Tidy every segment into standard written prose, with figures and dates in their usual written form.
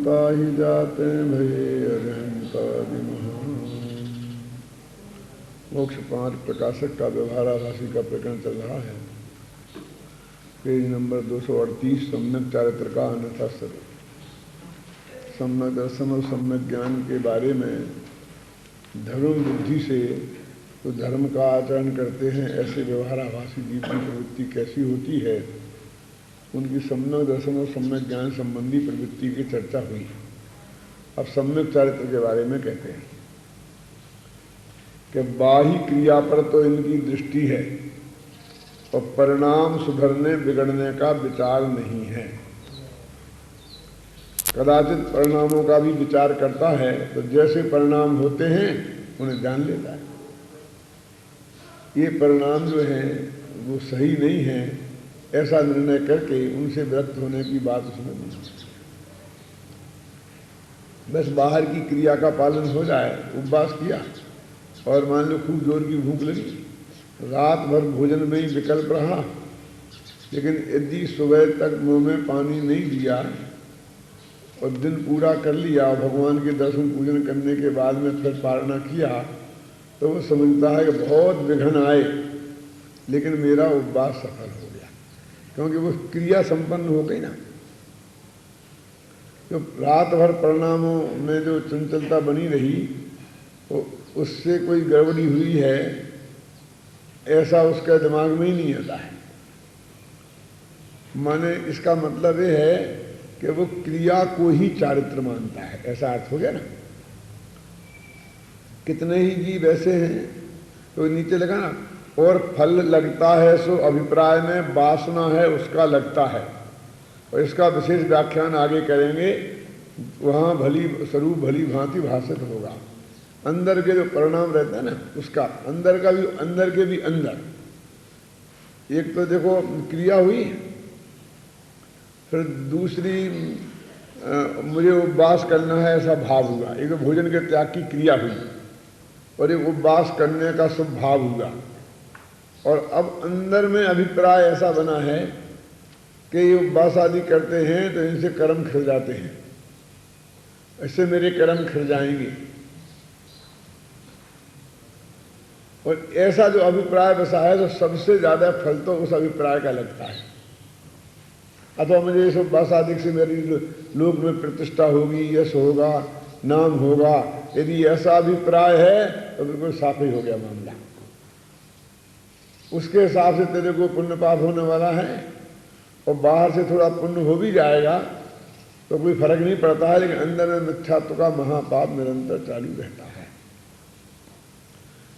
ममता ही जाते भये अरहंता महान। मोक्ष 5 प्रकाशक का व्यवहाराभासी का प्रकरण चल रहा है। पेज नंबर 238 सम्यक चारित्र का अन्यथा स्वरूप। सम्यक दर्शन और सम्यक ज्ञान के बारे में धर्म बुद्धि से तो धर्म का आचरण करते हैं ऐसे व्यवहाराभासी जीव की प्रवृत्ति कैसी होती है, उनकी सम्यक दर्शन और सम्यक ज्ञान संबंधी प्रवृत्ति की चर्चा हुई। अब सम्यक चारित्र के बारे में कहते हैं कि बाह्य क्रिया पर तो इनकी दृष्टि है और परिणाम सुधरने बिगड़ने का विचार नहीं है। कदाचित परिणामों का भी विचार करता है तो जैसे परिणाम होते हैं उन्हें जान लेता है। ये परिणाम जो हैं वो सही नहीं है, ऐसा निर्णय करके उनसे विरक्त होने की बात उसमें नहीं। बस बाहर की क्रिया का पालन हो जाए, उपवास किया और मान लो खूब जोर की भूख लगी, रात भर भोजन में ही विकल्प रहा, लेकिन यदि सुबह तक मुंह में पानी नहीं दिया और दिन पूरा कर लिया, भगवान के दर्शन पूजन करने के बाद में फिर पारणा किया, तो वो समझता है कि बहुत विघ्न आए लेकिन मेरा उपवास सफल हो गया, क्योंकि वो क्रिया संपन्न हो गई ना। तो रात भर परिणामों में जो चंचलता बनी रही वो उससे कोई गड़बड़ी हुई है ऐसा उसका दिमाग में ही नहीं आता है। माने इसका मतलब ये है कि वो क्रिया को ही चारित्र मानता है, ऐसा अर्थ हो गया ना। कितने ही जीव ऐसे हैं तो नीचे लगा ना, और फल लगता है सो अभिप्राय में वासना है उसका लगता है, और इसका विशेष व्याख्यान आगे करेंगे, वहाँ भली स्वरूप भली भांति भाषित होगा। अंदर के जो परिणाम रहता है ना उसका, अंदर का भी, अंदर के भी अंदर। एक तो देखो क्रिया हुई, फिर दूसरी मुझे उपवास करना है ऐसा भाव हुआ। एक तो भोजन के त्याग की क्रिया हुई और एक उपवास करने का शुभ भाव हुआ, और अब अंदर में अभिप्राय ऐसा बना है कि ये उपवास आदि करते हैं तो इनसे कर्म खिल जाते हैं, इससे मेरे कर्म खिल जाएंगे, और ऐसा जो अभिप्राय बसा है तो सबसे ज्यादा फल तो उस अभिप्राय का लगता है। अथवा मुझे इस उपवास आदि से मेरी लोक में प्रतिष्ठा होगी, यश होगा, नाम होगा, यदि ऐसा अभिप्राय है तो बिल्कुल साफ ही हो गया मामला। उसके हिसाब से तेरे को पुण्य पाप होने वाला है, और बाहर से थोड़ा पुण्य हो भी जाएगा तो कोई फर्क नहीं पड़ता है, लेकिन अंदर में मिथ्यात्व का महापाप निरंतर चालू रहता है।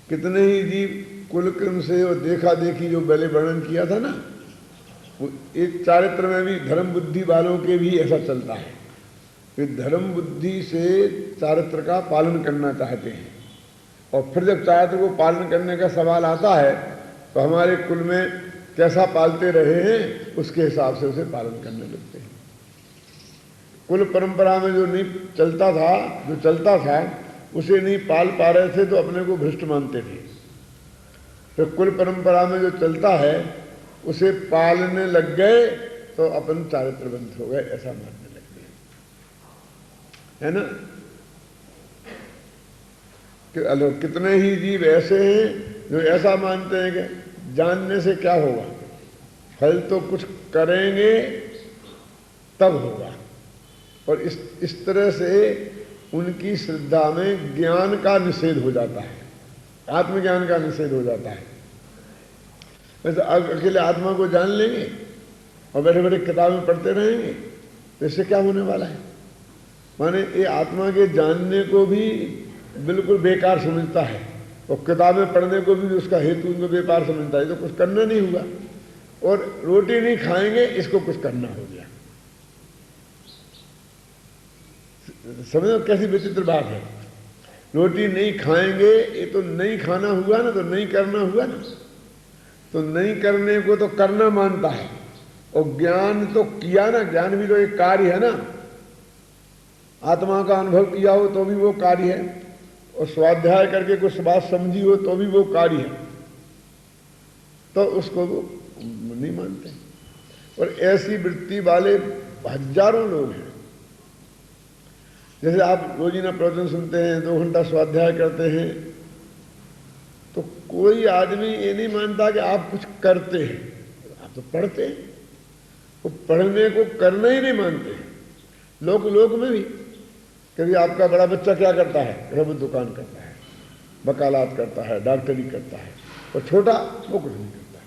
कितने ही जीव कुलक्रम से और देखा देखी जो पहले वर्णन किया था ना, वो एक चारित्र में भी धर्म बुद्धि वालों के भी ऐसा चलता है कि धर्म बुद्धि से चारित्र का पालन करना चाहते हैं, और फिर जब चारित्र को पालन करने का सवाल आता है तो हमारे कुल में कैसा पालते रहे हैं उसके हिसाब से उसे पालन करने लगते हैं। कुल परंपरा में जो नहीं चलता था, जो चलता था उसे नहीं पाल पा रहे थे तो अपने को भ्रष्ट मानते थे। फिर कुल परंपरा में जो चलता है उसे पालने लग गए तो अपन चारित्रवंत हो गए, ऐसा मानने लग गए, है ना। कि कितने ही जीव ऐसे हैं जो ऐसा मानते हैं कि जानने से क्या होगा, फल तो कुछ करेंगे तब होगा, और इस तरह से उनकी श्रद्धा में ज्ञान का निषेध हो जाता है, आत्मज्ञान का निषेध हो जाता है। वैसे अकेले आत्मा को जान लेंगे और बैठे बैठे किताबें पढ़ते रहेंगे तो इससे क्या होने वाला है। माने ये आत्मा के जानने को भी बिल्कुल बेकार समझता है, और किताबें पढ़ने को भी उसका हेतु उनको बेकार समझता है, तो कुछ करना नहीं हुआ। और रोटी नहीं खाएंगे इसको कुछ करना हो गया। समझो कैसी विचित्र बात है। रोटी नहीं खाएंगे ये तो नहीं खाना हुआ ना, तो नहीं करना हुआ ना, तो नहीं करने को तो करना मानता है, और ज्ञान तो किया ना, ज्ञान भी तो एक कार्य है ना। आत्मा का अनुभव किया हो तो भी वो कार्य है, और स्वाध्याय करके कुछ बात समझी हो तो भी वो कार्य है, तो उसको वो नहीं मानते। और ऐसी वृत्ति वाले हजारों लोग हैं, जैसे आप रोजीना प्रवचन सुनते हैं, 2 घंटा स्वाध्याय करते हैं, तो कोई आदमी ये नहीं मानता कि आप कुछ करते हैं, आप तो पढ़ते हैं। वो पढ़ने को करना ही नहीं मानते हैं। लोक में भी कभी आपका बड़ा बच्चा क्या करता है, रबर दुकान करता है, वकालत करता है, डॉक्टरी करता है, और छोटा वो कुछ नहीं करता है।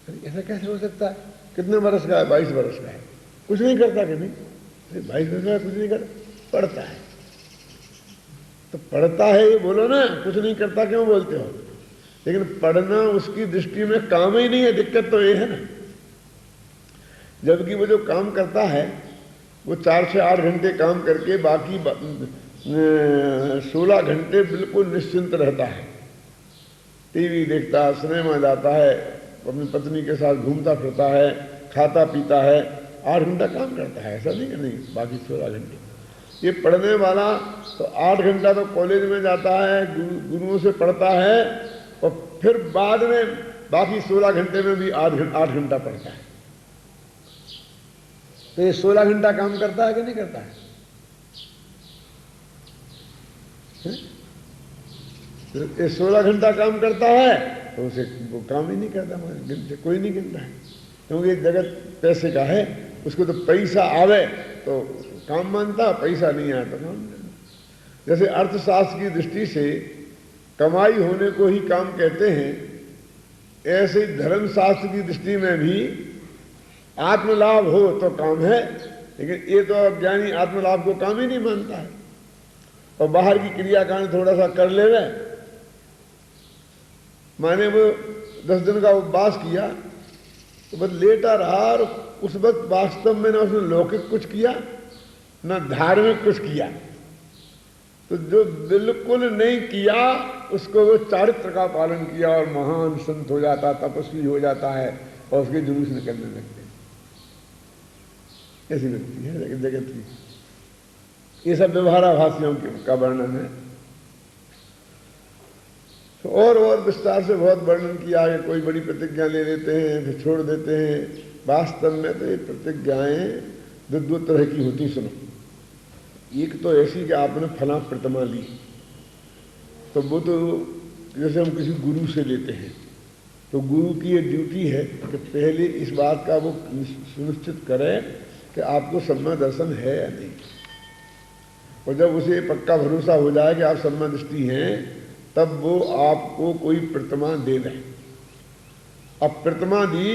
अरे ऐसा कैसे हो सकता है? कितने वर्ष का है? 22 वर्ष का है, कुछ नहीं करता कभी। 22 वर्ष का कुछ नहीं कर, पढ़ता है। तो पढ़ता है ये बोलो ना, कुछ नहीं करता क्यों बोलते हो? लेकिन पढ़ना उसकी दृष्टि में काम ही नहीं है। दिक्कत तो ये है ना। जबकि वो जो काम करता है वो 4 से 8 घंटे काम करके बाकी 16 घंटे बिल्कुल निश्चिंत रहता है। टीवी देखता है, सिनेमा जाता है, अपनी पत्नी के साथ घूमता फिरता है, खाता पीता है, 8 घंटा काम करता है। ऐसा नहीं कि नहीं, बाकी 16 घंटे। ये पढ़ने वाला तो 8 घंटा तो कॉलेज में जाता है, गुरुओं से पढ़ता है, और फिर बाद में बाकी 16 घंटे में भी 8 घंटा पढ़ता है। तो ये 16 घंटा काम करता है कि नहीं करता है? ये 16 घंटा काम करता है तो उसे वो काम ही नहीं करता, गिनते कोई नहीं गिनता है। क्योंकि जगत पैसे का है, उसको तो पैसा आवे तो काम मानता, पैसा नहीं आया तो काम नहीं। जैसे अर्थशास्त्र की दृष्टि से कमाई होने को ही काम कहते हैं, ऐसे ही धर्मशास्त्र की दृष्टि में भी आत्मलाभ हो तो काम है। लेकिन ये तो अज्ञानी आत्मलाभ को काम ही नहीं मानता है, और बाहर की क्रियाकांड थोड़ा सा कर ले रहे। माने वो 10 दिन का उपवास किया तो बस लेटा रहा, और उस वक्त वास्तव में ना उसने लौकिक कुछ किया ना धार्मिक कुछ किया। तो जो बिल्कुल नहीं किया उसको वो चारित्र का पालन किया और महान संत हो जाता, तपस्वी हो जाता है, और उसके जुलूस निकलने लगते हैं। ऐसी व्यक्ति है जगत की। ये सब व्यवहाराभासियों का वर्णन है। तो और विस्तार से बहुत वर्णन किया है। कोई बड़ी प्रतिज्ञा ले लेते हैं फिर छोड़ देते हैं। वास्तव में तो ये प्रतिज्ञाएं दो तरह की होती। सुनो, एक तो ऐसी कि आपने फला प्रतिमा ली, तो वो तो जैसे हम किसी गुरु से लेते हैं, तो गुरु की ये ड्यूटी है कि पहले इस बात का वो सुनिश्चित करे कि आपको सम्मा दर्शन है या नहीं। और जब उसे पक्का भरोसा हो जाए कि आप सम्मा दृष्टि हैं, तब वो आपको कोई प्रतिमा दे दें। अब प्रतिमा दी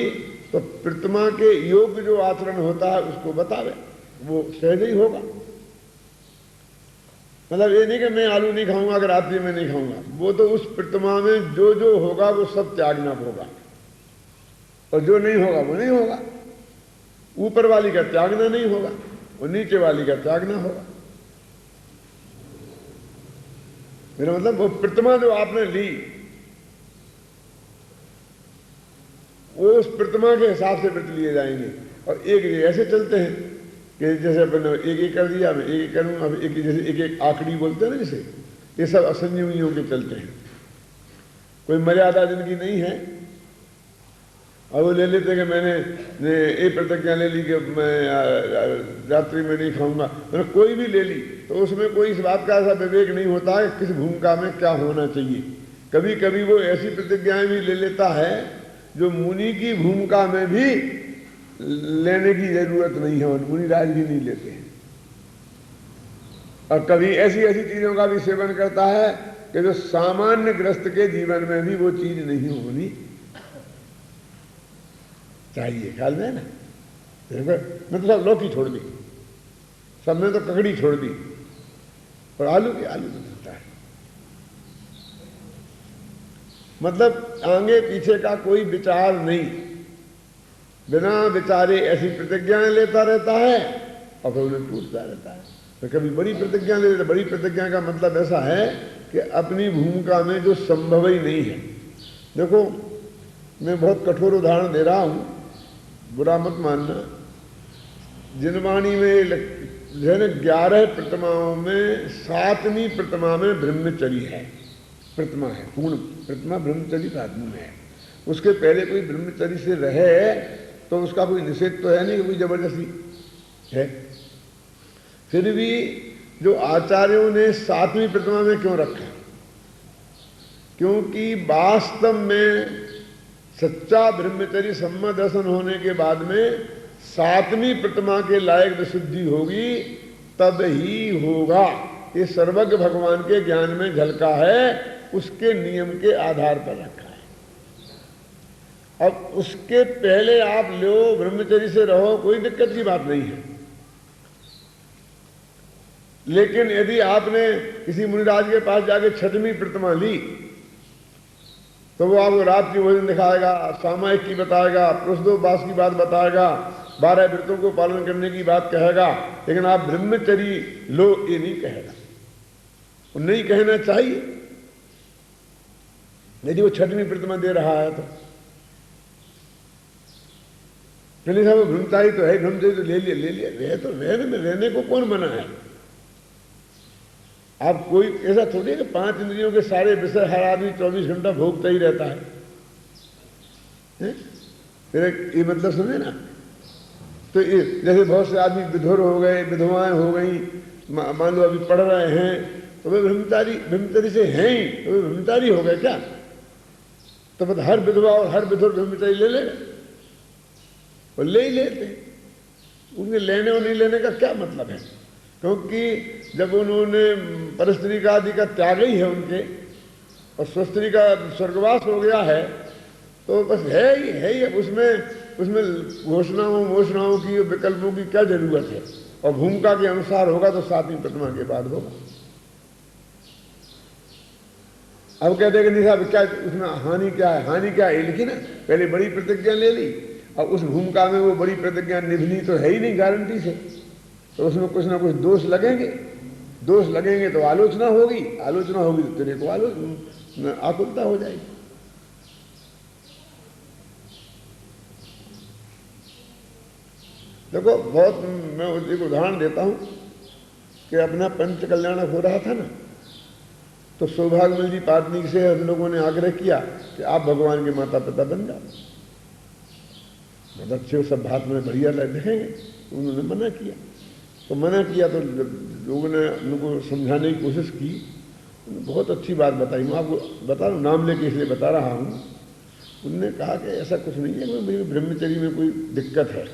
तो प्रतिमा के योग्य जो आचरण होता है उसको बतावे, वो सहज ही होगा। मतलब ये नहीं कि मैं आलू नहीं खाऊंगा अगर रात्रि में नहीं खाऊंगा, वो तो उस प्रतिमा में जो जो होगा वो सब त्यागना होगा, और जो नहीं होगा वो नहीं होगा। ऊपर वाली का त्यागना नहीं होगा और नीचे वाली का त्यागना होगा। मेरा मतलब वो प्रतिमा जो आपने ली वो उस प्रतिमा के हिसाब से व्रत लिए जाएंगे। और एक ऐसे चलते हैं कि जैसे अपन एक कर दिया, मैं एक करूँगा, अब एक जैसे एक आखड़ी बोलते हैं ना, जैसे ये सब असंयमियों के चलते हैं। कोई मर्यादा जिनकी नहीं है, और वो ले लेते कि मैंने एक प्रतिज्ञा ले ली कि मैं रात्रि में नहीं खाऊंगा। मैंने कोई भी ले ली तो उसमें कोई इस बात का ऐसा विवेक नहीं होता है किस भूमिका में क्या होना चाहिए। कभी कभी वो ऐसी प्रतिज्ञाएं भी ले लेता है जो मुनि की भूमिका में भी लेने की जरूरत नहीं है, और मुनिराज भी नहीं लेते हैं। और कभी ऐसी ऐसी चीजों का भी सेवन करता है कि जो सामान्य ग्रस्त के जीवन में भी वो चीज नहीं होनी चाहिए। ख्याल में है ना? मतलब लौकी छोड़ दी, सब में तो ककड़ी छोड़ दी, और आलू तो मिलता है। मतलब आगे पीछे का कोई विचार नहीं, बिना विचारे ऐसी प्रतिज्ञाएं लेता रहता है और फिर उन्हें टूटता रहता है। तो कभी बड़ी प्रतिज्ञा ले लेता। बड़ी प्रतिज्ञा का मतलब ऐसा है कि अपनी भूमिका में जो संभव ही नहीं है। देखो, मैं बहुत कठोर उदाहरण दे रहा हूं, बुरा मत मानना। जिनवाणी में 11 प्रतिमाओं में 7वीं प्रतिमा में ब्रह्मचर्य है। प्रतिमा है पूर्ण प्रतिमा, ब्रह्मचर्य साधन में है। उसके पहले कोई ब्रह्मचर्य से रहे तो उसका कोई निषेध तो है नहीं, कोई जबरदस्ती है। फिर भी जो आचार्यों ने 7वीं प्रतिमा में क्यों रखा? क्योंकि वास्तव में सच्चा ब्रह्मचर्य सम्यक दर्शन होने के बाद में 7वीं प्रतिमा के लायक विशुद्धि होगी, तब ही होगा। ये सर्वज्ञ भगवान के ज्ञान में झलका है, उसके नियम के आधार पर रखा है। अब उसके पहले आप लो, ब्रह्मचर्य से रहो, कोई दिक्कत की बात नहीं है। लेकिन यदि आपने किसी मुनिराज के पास जाके 6वीं प्रतिमा ली, तो वो आपको रात्रि भोजन दिखाएगा, सामायिक की बताएगा, पुरुषोपवास की बात बताएगा, 12 व्रतों को पालन करने की बात कहेगा, लेकिन आप ब्रह्मचर्य लो ये नहीं कहेगा। वो नहीं कहना चाहिए। यदि वो 6वीं प्रतिमा दे रहा है तो चलिए साहब, ब्रह्मचारी तो है, ब्रह्मचारी तो ले लिया रहे, तो रहने को कौन मना है? आप कोई ऐसा थोड़ी है कि 5 इंद्रियों के सारे विषय हर आदमी 24 घंटा भोगता ही रहता है? फिर ये मतलब सुने ना, तो ये जैसे बहुत से आदमी विधुर हो गए, विधवाएं हो गई, मान लो अभी पढ़ रहे हैं, तो वे ब्रह्मचारी से हैं ही, तो वे ब्रह्मचारी हो गए क्या? तो बस हर विधवा और हर विधुर ब्रह्मचारी ले लेगा? और ले ही लेते हैं। उनके लेने और नहीं लेने का क्या मतलब है? क्योंकि जब उन्होंने परस्त्री का आदि का त्याग ही है उनके, और स्वस्त्री का स्वर्गवास हो गया है, तो बस है ही। अब उसमें घोषणाओं की, विकल्पों की क्या जरूरत है? और भूमिका के अनुसार होगा तो 7वीं प्रतिमा के बाद होगा। अब कहते हैं कि नहीं साहब, क्या उसमें हानि क्या है? हानि क्या है लिखी ना, पहले बड़ी प्रतिज्ञा ले ली, और उस भूमिका में वो बड़ी प्रतिज्ञा निभनी तो है ही नहीं गारंटी से, तो उसमें कुछ ना कुछ दोष लगेंगे तो आलोचना होगी तो तेरे को आकुलता हो जाएगी। देखो, बहुत मैं एक उदाहरण देता हूं कि अपना पंच कल्याण हो रहा था ना, तो सौभाग्यमल जी पाटनी से हम लोगों ने आग्रह किया कि आप भगवान के माता पिता बन जाओ, बच्चे सब भात में बढ़िया दिखेंगे। उन्होंने मना किया, तो लोगों ने उनको समझाने की कोशिश की। बहुत अच्छी बात बताई, मैं आपको बता रहा हूँ, नाम लेके इसलिए बता रहा हूँ। उन्होंने कहा कि ऐसा कुछ नहीं है, मेरी ब्रह्मचर्य में कोई दिक्कत है,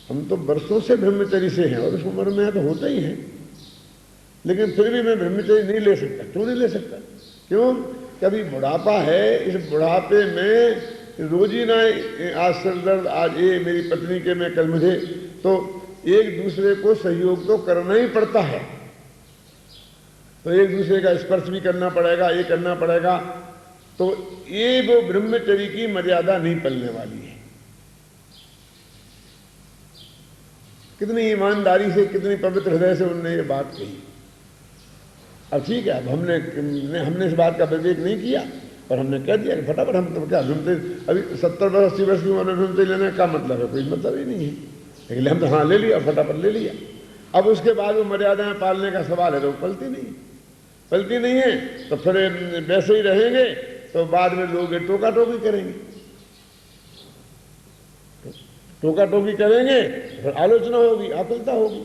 हम तो वर्षों से ब्रह्मचर्य से हैं, और उस उम्र में तो होता ही है, लेकिन फिर भी मैं ब्रह्मचर्य नहीं ले सकता। क्यों नहीं ले सकता? क्यों? कभी बुढ़ापा है, इस बुढ़ापे में रोजी ना आज सिर दर्द, आज ये मेरी पत्नी के, मैं कल मुझे, तो एक दूसरे को सहयोग तो करना ही पड़ता है। तो एक दूसरे का स्पर्श भी करना पड़ेगा, ये करना पड़ेगा, तो ये वो ब्रह्मचर्य की मर्यादा नहीं पलने वाली है। कितनी ईमानदारी से, कितनी पवित्र हृदय से उन्होंने ये बात कही। अब ठीक है, अब हमने इस बात का विवेक नहीं किया, और हमने कह दिया कि फटाफट हम तो क्या ब्रह्मचर्य, अभी 70 वर्ष 80 वर्ष की उम्र में ब्रह्मचर्य लेने का मतलब है? कोई मतलब ही नहीं है। लेकिन हम तो हाँ ले लिया, फटाफट ले लिया। अब उसके बाद वो मर्यादाएं पालने का सवाल है तो पलती नहीं है, तो फिर वैसे ही रहेंगे, तो बाद में लोग टोका टोकी करेंगे, फिर आलोचना होगी, आकुलता होगी।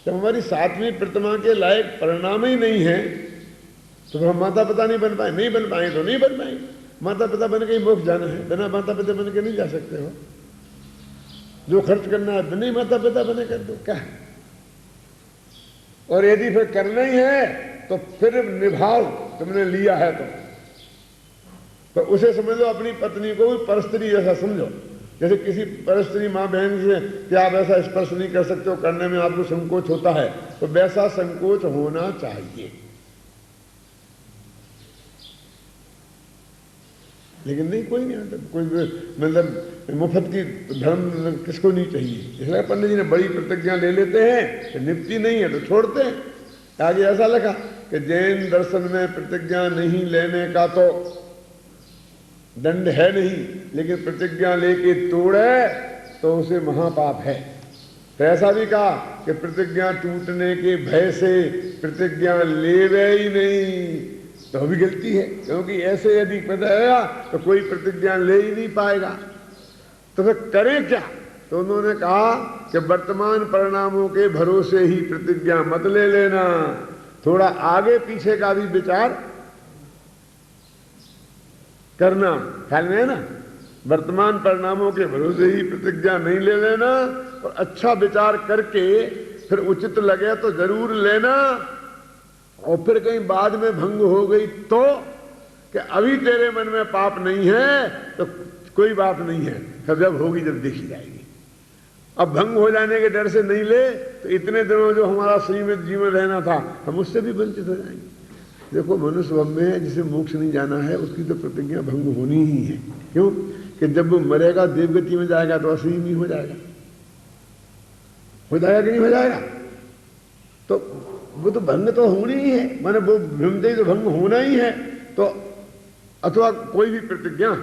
जब हमारी 7वीं प्रतिमा के लायक परिणाम ही नहीं है, तो हम माता पिता नहीं बन पाए तो नहीं बन पाए। माता पिता बन के ही मोक्ष जाना है, बिना माता पिता बन के नहीं जा सकते हो। जो खर्च करना है बिना माता पिता बने कर दो, क्या है? और यदि फिर करना ही है तो फिर निभाओ, तुमने लिया है तो उसे समझ लो, अपनी पत्नी को भी परस्त्री जैसा समझो। जैसे किसी परस्त्री माँ बहन से कि आप ऐसा स्पर्श नहीं कर सकते हो, करने में आपको संकोच होता है, तो वैसा संकोच होना चाहिए। लेकिन नहीं, कोई नहीं, मतलब मुफ्त की धर्म किसको नहीं चाहिए। इसलिए पंडित जी ने बड़ी प्रतिज्ञा ले लेते हैं, तो निपटी नहीं है तो छोड़ते हैं। आगे ऐसा लिखा कि जैन दर्शन में प्रतिज्ञा नहीं लेने का तो दंड है नहीं, लेकिन प्रतिज्ञा लेके तोड़े तो उसे महापाप है। तो ऐसा भी कहा कि प्रतिज्ञा टूटने के भय से प्रतिज्ञा लेवे ही नहीं, तो भी गलती है, क्योंकि ऐसे यदि बताया तो कोई प्रतिज्ञा ले ही नहीं पाएगा। तो फिर करें क्या? तो उन्होंने कहा कि वर्तमान परिणामों के भरोसे ही प्रतिज्ञा मत ले लेना, थोड़ा आगे पीछे का भी विचार करना। ख्याल में है ना? वर्तमान परिणामों के भरोसे ही प्रतिज्ञा नहीं ले लेना, और अच्छा विचार करके फिर उचित लगे तो जरूर लेना, और फिर कहीं बाद में भंग हो गई तो कि अभी तेरे मन में पाप नहीं है तो कोई बात नहीं है, फिर जब होगी जब देखी जाएगी। अब भंग हो जाने के डर से नहीं ले तो इतने दिनों जो हमारा सीमित जीवन रहना था हम उससे भी वंचित हो जाएंगे। देखो, मनुष्य वन में है, जिसे मोक्ष नहीं जाना है उसकी तो प्रतिज्ञा भंग होनी ही है। क्यों? कि जब वो मरेगा देवगति में जाएगा तो असीम ही हो जाएगा कि नहीं हो जाएगा? तो वो तो भंग तो होनी ही है, माने वो भ्रमदेही तो भंग होना ही है। तो अथवा कोई भी प्रतिज्ञा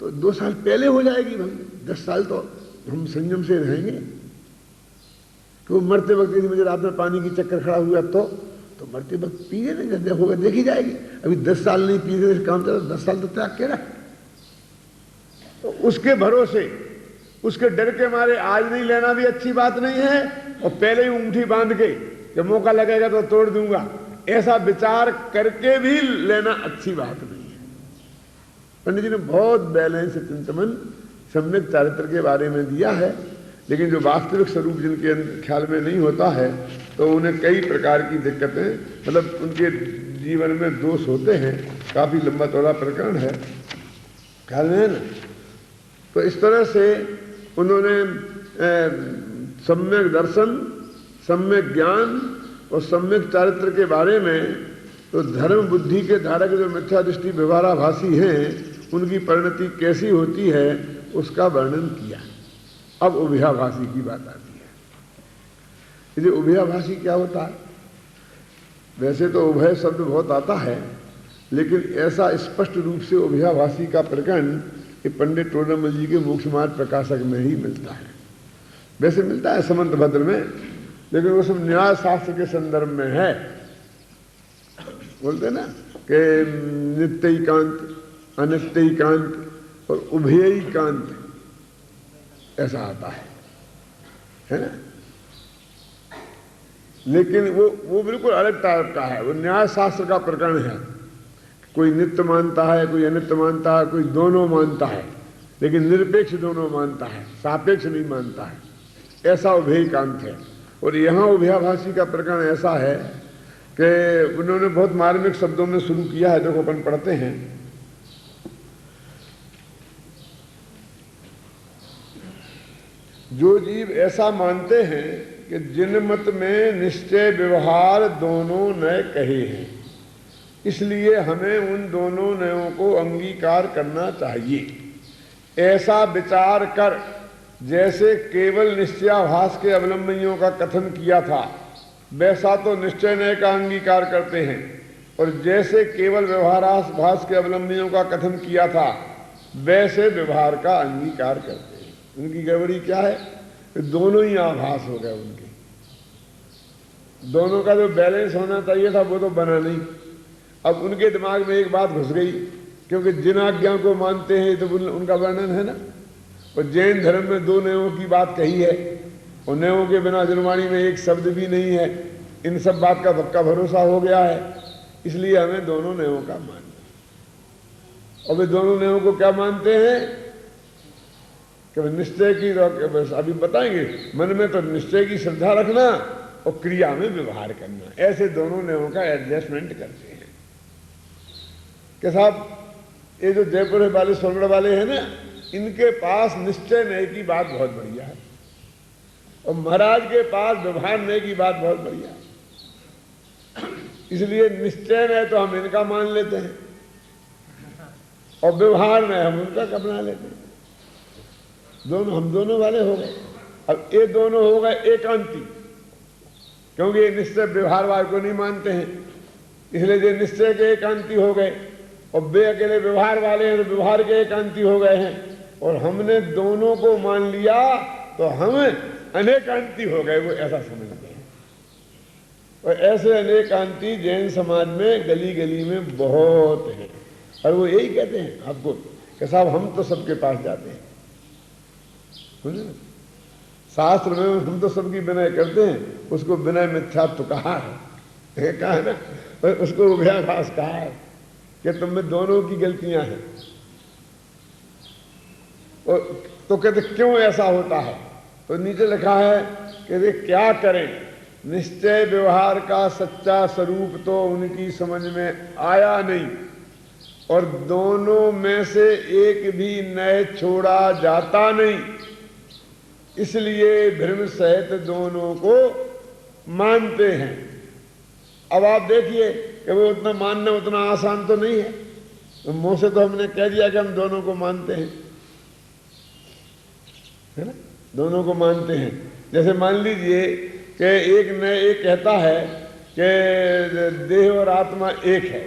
तो 2 साल पहले हो जाएगी भंग, 10 साल तो हम संयम से रहेंगे। कि वो मरते वक्त यदि मुझे रात में पानी की चक्कर खड़ा हुआ तो मरते वक्त पिए नहीं, जब होगा देखी जाएगी। अभी 10 साल नहीं पीते काम चला, 10 साल तो त्याग के रख। तो उसके भरोसे, उसके डर के मारे आज नहीं लेना भी अच्छी बात नहीं है, और पहले ही ऊँठी बांध के जब मौका लगेगा तो तोड़ दूंगा, ऐसा विचार करके भी लेना अच्छी बात नहीं है। पंडित जी ने बहुत बैलेंस चिंतन सम्यक चारित्र के बारे में दिया है, लेकिन जो वास्तविक स्वरूप जिनके ख्याल में नहीं होता है तो उन्हें कई प्रकार की दिक्कतें, मतलब उनके जीवन में दोष होते हैं। काफी लंबा चौड़ा प्रकरण है, ख्याल में है ना? तो इस तरह से उन्होंने सम्यक दर्शन, सम्यक ज्ञान और सम्यक चारित्र के बारे में, तो धर्म बुद्धि के धारक जो मिथ्या दृष्टि व्यवहाराभासी हैं उनकी परिणति कैसी होती है उसका वर्णन किया। अब उभयाभासी की बात आती है। ये उभयाभासी क्या होता है? वैसे तो उभय शब्द बहुत आता है, लेकिन ऐसा स्पष्ट रूप से उभयाभासी का प्रकरण ये पंडित टोडरमल जी के मोक्ष मार्ग प्रकाशक में ही मिलता है। वैसे मिलता है समंत भद्र में, लेकिन वो सब न्याय शास्त्र के संदर्भ में है। बोलते ना कि नित्यैकांत, अनित्यैकांत और उभयैकांत, ऐसा आता है ना? लेकिन वो बिल्कुल अलग टाइप का है, वो न्याय शास्त्र का प्रकरण है। कोई नित्य मानता है, कोई अनित्य मानता है, कोई दोनों मानता है, लेकिन निरपेक्ष दोनों मानता है, सापेक्ष नहीं मानता है। ऐसा उभयैकांत है। और यहाँ उभयाभासी का प्रकरण ऐसा है कि उन्होंने बहुत मार्मिक शब्दों में शुरू किया है। देखो अपन पढ़ते हैं, जो जीव ऐसा मानते हैं कि जिन मत में निश्चय व्यवहार दोनों नय कहे हैं, इसलिए हमें उन दोनों नयों को अंगीकार करना चाहिए। ऐसा विचार कर जैसे केवल निश्चयाभास के अवलंबियों का कथन किया था, वैसा तो निश्चय नय का अंगीकार करते हैं, और जैसे केवल व्यवहाराभास के अवलंबियों का कथन किया था, वैसे व्यवहार का अंगीकार करते हैं। उनकी गड़बड़ी क्या है? दोनों ही आभास हो गए उनके। दोनों का जो बैलेंस होना चाहिए था वो तो बना नहीं। अब उनके दिमाग में एक बात घुस गई, क्योंकि जिन आज्ञा को मानते हैं तो उनका वर्णन है ना। और जैन धर्म में 2 नयों की बात कही है, और नयों के बिना जनवाणी में एक शब्द भी नहीं है। इन सब बात का सबका भरोसा हो गया है, इसलिए हमें दोनों नयों का मानना। और वे दोनों नयों को क्या मानते हैं कि निश्चय की, अभी बताएंगे, मन में तो निश्चय की श्रद्धा रखना और क्रिया में व्यवहार करना, ऐसे दोनों नयों का एडजस्टमेंट करते हैं। कि साहब ये जो जयपुर वाले सोनगढ़ वाले हैं ना, इनके पास निश्चय नय की बात बहुत बढ़िया है, और महाराज के पास व्यवहार नय की बात बहुत बढ़िया है। इसलिए निश्चय नय तो हम इनका मान लेते हैं, और व्यवहार नय हम उनका अपना लेते हैं। हम दोनों वाले हो गए। अब ये दोनों हो गए एकांती, क्योंकि ये निश्चय व्यवहारवाद को नहीं मानते हैं, इसलिए ये निश्चय के एकांती हो गए। और वे अकेले व्यवहार वाले हैं तो व्यवहार के एकांती हो गए हैं। और हमने दोनों को मान लिया तो हम अनेकांती हो गए, वो ऐसा समझते हैं। और ऐसे अनेकांती जैन समाज में गली गली में बहुत हैं, और वो यही कहते हैं आपको कि साहब हम तो सबके पास जाते हैं, शास्त्र में हम तो सबकी विनय करते हैं, उसको विनय मिथ्यात्व कहा है, कहा है ना, उसको उभयाभास कहा है कि तुम में दोनों की गलतियां हैं। और तो कहते क्यों ऐसा होता है, तो नीचे लिखा है कि वे क्या करें, निश्चय व्यवहार का सच्चा स्वरूप तो उनकी समझ में आया नहीं, और दोनों में से एक भी नए छोड़ा जाता नहीं, इसलिए भ्रम सहित दोनों को मानते हैं। अब आप देखिए कि वो उतना मानना उतना आसान तो नहीं है। तो मुंह से तो हमने कह दिया कि हम दोनों को मानते हैं, है ना, दोनों को मानते हैं। जैसे मान लीजिए कि एक कहता है कि देह और आत्मा एक है,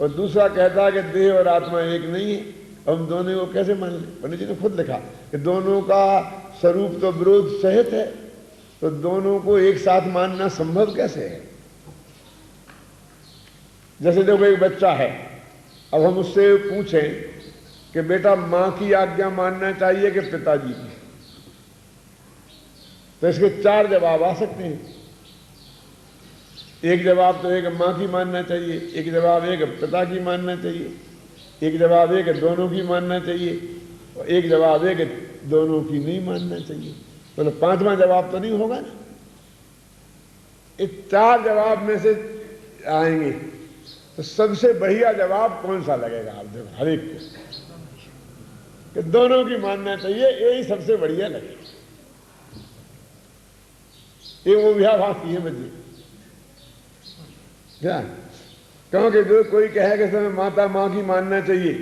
और दूसरा कहता है कि देह और आत्मा एक नहीं है। हम दोनों को कैसे मान लें? पंडित जी ने खुद लिखा कि दोनों का स्वरूप तो विरोध सहित है, तो दोनों को एक साथ मानना संभव कैसे है? जैसे देखो एक बच्चा है, अब हम उससे पूछें कि बेटा मां की आज्ञा मानना चाहिए कि पिताजी की, तो इसके 4 जवाब आ सकते हैं। एक जवाब तो एक मां की मानना चाहिए, एक जवाब एक पिता की मानना चाहिए, एक जवाब एक दोनों की मानना चाहिए, और एक जवाब एक दोनों की नहीं मानना चाहिए। तो 5वां जवाब तो नहीं होगा ना। इस 4 जवाब में से आएंगे, तो सबसे बढ़िया जवाब कौन सा लगेगा? आप देखो हर एक को कि दोनों की मानना चाहिए, यही सबसे बढ़िया लगेगा। ये वो व्याभास है बच्चे क्या? क्योंकि जो कोई कहे कि समय माता मां की मानना चाहिए,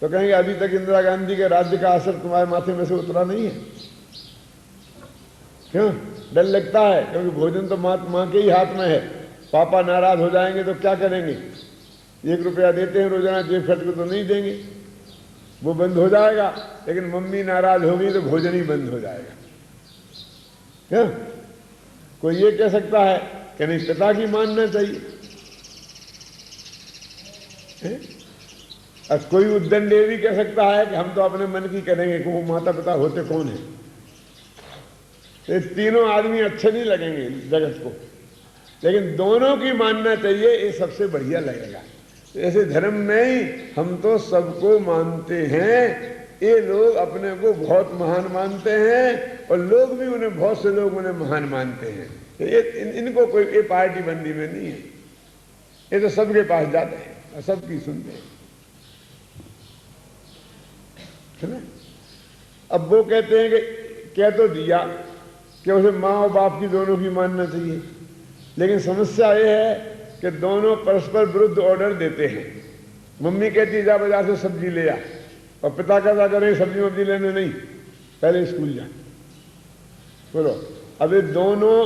तो कहेंगे अभी तक इंदिरा गांधी के राज्य का असर तुम्हारे माथे में से उतरा नहीं है। क्यों डर लगता है? क्योंकि भोजन तो मां के ही हाथ में है। पापा नाराज हो जाएंगे तो क्या करेंगे? 1 रुपया देते हैं रोजाना, जेब खर्च को तो नहीं देंगे, वो बंद हो जाएगा। लेकिन मम्मी नाराज होगी तो भोजन ही बंद हो जाएगा। क्या कोई ये कह सकता है कि नहीं पिता की मानना चाहिए? और कोई उद्दंड ये भी कह सकता है कि हम तो अपने मन की करेंगे कि वो माता पिता होते कौन है। तो ये तीनों आदमी अच्छे नहीं लगेंगे जगत को, लेकिन दोनों की मानना चाहिए, ये सबसे बढ़िया लगेगा। ऐसे धर्म में ही हम तो सबको मानते हैं। ये लोग अपने को बहुत महान मानते हैं, और लोग भी उन्हें, बहुत से लोग उन्हें महान मानते हैं। तो ये इनको कोई ये पार्टी बंदी में नहीं है। ये तो सबके पास जाते हैं और सबकी सुनते हैं, है ना। अब वो कहते हैं कि कह तो दिया कि उसे माँ और बाप की दोनों की मानना चाहिए, लेकिन समस्या ये है कि दोनों परस्पर विरुद्ध ऑर्डर देते हैं। मम्मी कहती जा बाजार से सब्जी ले आ, और पिता कहता करे सब्जी वब्जी लेने नहीं, पहले स्कूल जा। बोलो अब ये दोनों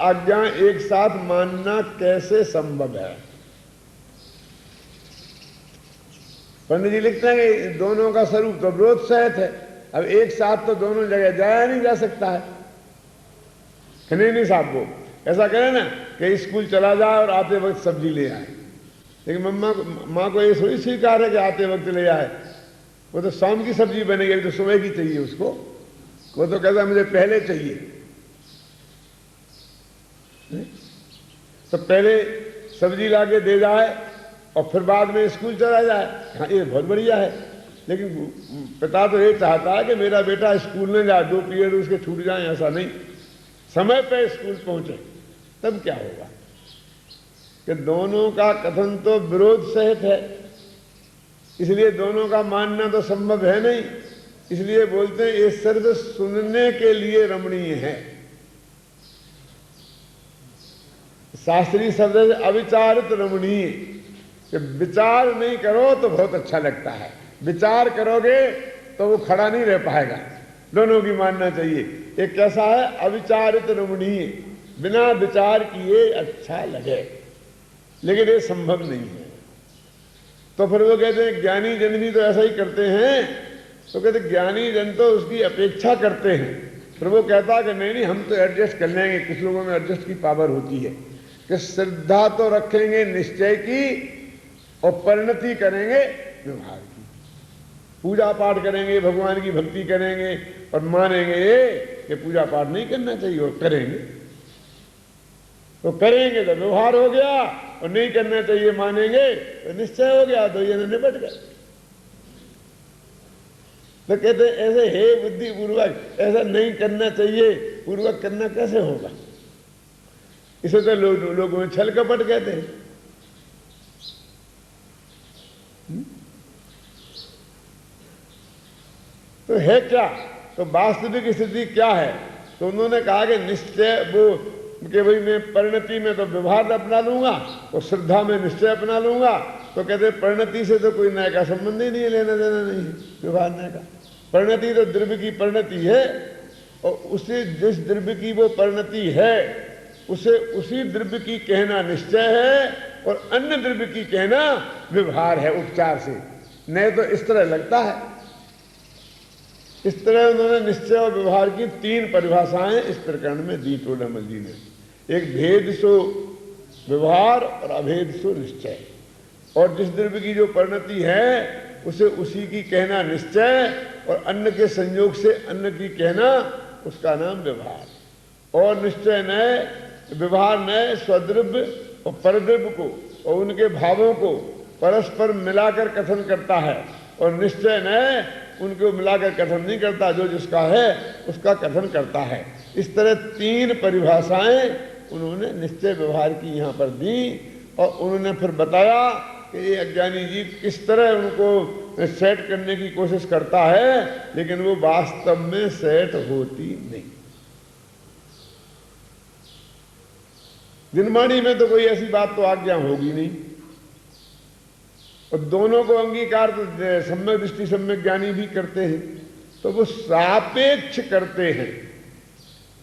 आज्ञा एक साथ मानना कैसे संभव है? पंडित जी लिखते हैं कि दोनों का स्वरूप तो विरोध सहित है। अब एक साथ तो दोनों जगह जाया नहीं जा सकता है। नहीं साहब वो ऐसा करे ना कि स्कूल चला जाए और आते वक्त सब्जी ले आए, लेकिन माँ को ये थोड़ी स्वीकार है कि आते वक्त ले आए। वो तो शाम की सब्जी बनेगी, अभी तो सुबह की चाहिए उसको। वो तो कहता मुझे पहले चाहिए, तो पहले सब्जी लाके दे जाए और फिर बाद में स्कूल चला जाए। हाँ ये बहुत बढ़िया है, लेकिन पिता तो ये चाहता है कि मेरा बेटा स्कूल में जाए, 2 पीरियड उसके छूट जाए, ऐसा नहीं, समय पे स्कूल पहुंचे। तब क्या होगा कि दोनों का कथन तो विरोध सहित है, इसलिए दोनों का मानना तो संभव है नहीं। इसलिए बोलते हैं ये सिर्फ सुनने के लिए रमणीय है। शास्त्रीय शब्द है अविचारित रमणीय, कि विचार नहीं करो तो बहुत अच्छा लगता है, विचार करोगे तो वो खड़ा नहीं रह पाएगा। दोनों की मानना चाहिए। एक कैसा है? अविचारित रमणीय, बिना विचार किए अच्छा लगे, लेकिन ये संभव नहीं है। तो फिर वो कहते हैं ज्ञानी जन भी तो ऐसा ही करते हैं। तो कहते ज्ञानी जन तो उसकी अपेक्षा करते हैं। फिर वो कहता है कि नहीं हम तो एडजस्ट कर लेंगे। कुछ लोगों में एडजस्ट की पावर होती है कि श्रद्धा तो रखेंगे निश्चय की, और परिणति करेंगे व्यवहार की। पूजा पाठ करेंगे, भगवान की भक्ति करेंगे, और मानेंगे कि पूजा पाठ नहीं करना चाहिए, और करेंगे तो करेंगे तो व्यवहार हो गया, और नहीं करना चाहिए मानेंगे तो निश्चय हो गया, तो ये निपट गए। तो कहते ऐसे हे बुद्धि पूर्वक ऐसा नहीं करना चाहिए पूर्वक करना कैसे होगा? इसे तो लोगों में छल कपट कहते हैं। तो है क्या? तो वास्तविक स्थिति क्या है? तो उन्होंने कहा कि निश्चय वो कि भाई मैं परिणति में तो व्यवहार अपना लूंगा और श्रद्धा में निश्चय अपना लूंगा। तो कहते परिणति से तो कोई न्याय का संबंध ही नहीं है, लेना देना नहीं है व्यवहार न्याय का। परिणति तो द्रव्य की परिणति है, और उसे जिस द्रव्य की वो परिणति है उसे उसी द्रव्य की कहना निश्चय है, और अन्य द्रव्य की कहना व्यवहार है उपचार से। नहीं तो इस तरह लगता है। इस तरह उन्होंने निश्चय और व्यवहार की 3 परिभाषाएं इस प्रकरण में दी टोडामल जी ने। एक भेद सो व्यवहार और अभेद सो निश्चय। और जिस द्रव्य की जो परिणति है उसे उसी की कहना निश्चय, और अन्य के संयोग से अन्य की कहना उसका नाम व्यवहार। और निश्चय नय, व्यवहार नय स्वद्रव्य और परद्रव्य को और उनके भावों को परस्पर मिलाकर कथन करता है, और निश्चय नय उनको मिलाकर कथन नहीं करता, जो जिसका है उसका कथन करता है। इस तरह 3 परिभाषाएं उन्होंने निश्चय व्यवहार की यहाँ पर दी, और उन्होंने फिर बताया कि ये अज्ञानी जीव किस तरह उनको सेट करने की कोशिश करता है, लेकिन वो वास्तव में सेट होती नहीं। जिनवाणी में तो कोई ऐसी बात तो आज्ञा होगी नहीं, और दोनों को अंगीकार तो सम्यक दृष्टि सम्यक ज्ञानी भी करते हैं, तो वो सापेक्ष करते हैं।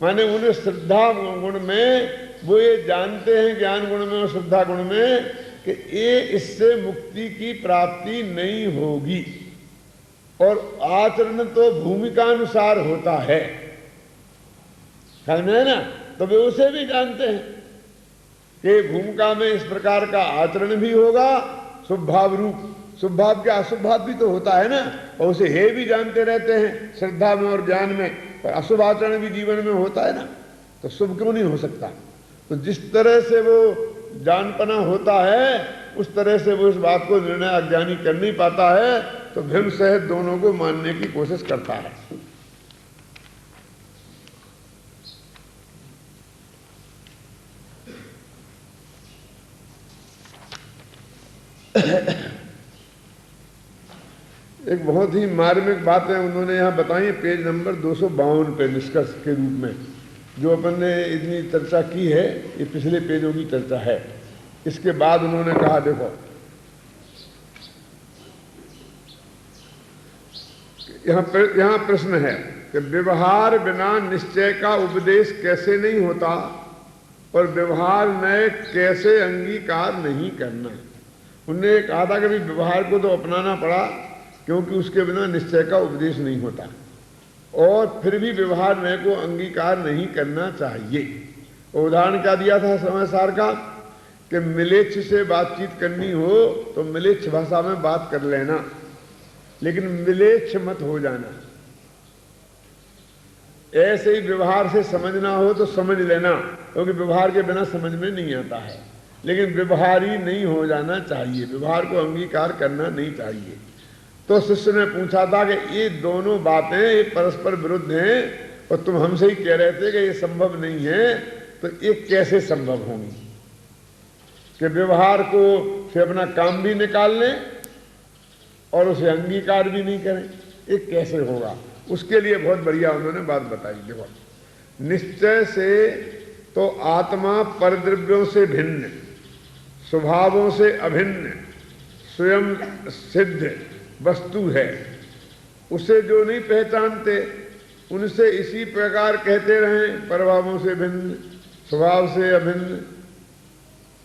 माने उन्हें श्रद्धा गुण में वो ये जानते हैं, ज्ञान गुण में और श्रद्धा गुण में, कि ये इससे मुक्ति की प्राप्ति नहीं होगी, और आचरण तो भूमिका अनुसार होता है, है ना? तो वे उसे भी जानते हैं कि भूमिका में इस प्रकार का आचरण भी होगा, शुभभाव रूप, शुभभाव के अशुभभाव भी तो होता है ना, और उसे हे भी जानते रहते हैं श्रद्धा में और ज्ञान में, पर अशुभ आचरण भी जीवन में होता है ना, तो शुभ क्यों नहीं हो सकता? तो जिस तरह से वो जानपना होता है उस तरह से वो इस बात को निर्णय अज्ञानी कर नहीं पाता है, तो भ्रम सहित दोनों को मानने की कोशिश करता है। एक बहुत ही मार्मिक बातें उन्होंने यहाँ बताई पेज नंबर 252 पे निष्कर्ष के रूप में। जो अपन ने इतनी चर्चा की है ये पिछले पेजों की चर्चा है। इसके बाद उन्होंने कहा देखो यहाँ प्रश्न है कि व्यवहार बिना निश्चय का उपदेश कैसे नहीं होता, और व्यवहार में कैसे अंगीकार नहीं करना। उन्होंने कहा था कि व्यवहार को तो अपनाना पड़ा क्योंकि उसके बिना निश्चय का उपदेश नहीं होता, और फिर भी व्यवहार में को अंगीकार नहीं करना चाहिए। उदाहरण क्या दिया था समय सार का कि मिलेच्छ से बातचीत करनी हो तो मिलेच्छ भाषा में बात कर लेना, लेकिन मिलेच्छ मत हो जाना। ऐसे ही व्यवहार से समझना हो तो समझ लेना, क्योंकि व्यवहार के बिना समझ में नहीं आता है, लेकिन व्यवहारी नहीं हो जाना चाहिए, व्यवहार को अंगीकार करना नहीं चाहिए। तो शिष्य ने पूछा था कि ये दोनों बातें ये परस्पर विरुद्ध हैं, और तुम हमसे ही कह रहे थे कि ये संभव नहीं है, तो ये कैसे संभव होंगी कि व्यवहार को से अपना काम भी निकाल लें और उसे अंगीकार भी नहीं करें? ये कैसे होगा? उसके लिए बहुत बढ़िया उन्होंने बात बताई। देखो, निश्चय से तो आत्मा परद्रव्यों से भिन्न, स्वभावों से अभिन्न, स्वयं सिद्ध वस्तु है। उसे जो नहीं पहचानते उनसे इसी प्रकार कहते रहें प्रभावों से भिन्न, स्वभाव से अभिन्न,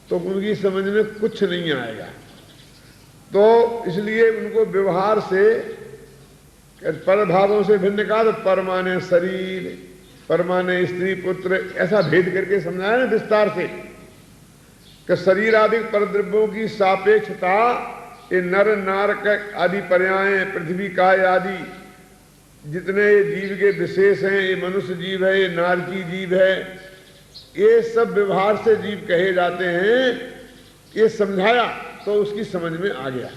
तो उनकी समझ में कुछ नहीं आएगा। तो इसलिए उनको व्यवहार से परभावों से भिन्न का, तो परमाने शरीर, परमाने स्त्री पुत्र, ऐसा भेद करके समझाया ना विस्तार से कि शरीर आदि परद्रव्यों की सापेक्षता, ये नर नार आदि पर्याय, पृथ्वी काय आदि जितने ये जीव के विशेष हैं, ये मनुष्य जीव है, ये नारकी जीव है, ये सब व्यवहार से जीव कहे जाते हैं। ये समझाया तो उसकी समझ में आ गया।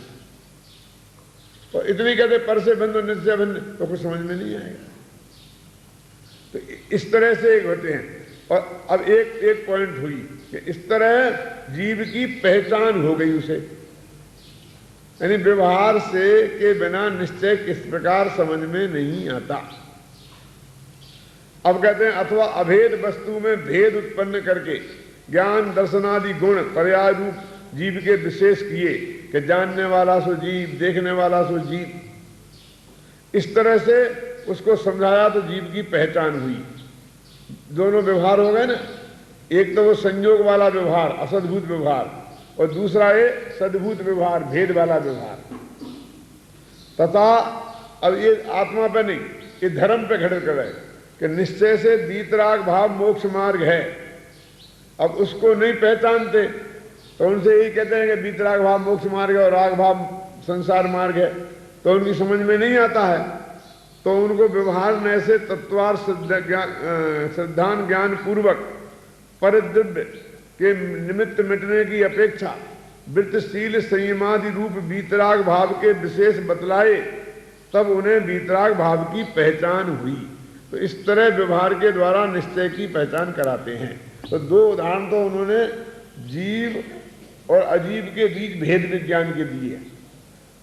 तो इतनी कहते पर से बंद और नित्य बंद, तो कुछ समझ में नहीं आएगा। तो इस तरह से एक होते हैं। और अब एक पॉइंट हुई कि इस तरह जीव की पहचान हो गई उसे, यानी व्यवहार से के बिना निश्चय किस प्रकार समझ में नहीं आता। अब कहते हैं अथवा अभेद वस्तु में भेद उत्पन्न करके ज्ञान दर्शनादि गुण पर्याय रूप जीव के विशेष किए कि जानने वाला सो जीव, देखने वाला सो जीव। इस तरह से उसको समझाया तो जीव की पहचान हुई। दोनों व्यवहार हो गए ना, एक तो वो संयोग वाला व्यवहार, असद्भूत व्यवहार, और दूसरा ये सद्भूत व्यवहार, भेद वाला व्यवहार। तथा अब ये आत्मा पे नहीं, ये धर्म पे खड़े कर रहे कि निश्चय से वीतराग भाव मोक्ष मार्ग है। अब उसको नहीं पहचानते तो उनसे यही कहते हैं कि वीतराग भाव मोक्ष मार्ग है और राग भाव संसार मार्ग है, तो उनकी समझ में नहीं आता है। तो उनको व्यवहार में से तत्वार श्रद्धान ज्ञान पूर्वक परिद्रव्य के निमित्त मिटने की अपेक्षा वृत्तशील संयमादि रूप वीतराग भाव के विशेष बतलाए, तब उन्हें वीतराग भाव की पहचान हुई। तो इस तरह व्यवहार के द्वारा निश्चय की पहचान कराते हैं। तो दो उदाहरण तो उन्होंने जीव और अजीव के बीच भेद विज्ञान के दिए,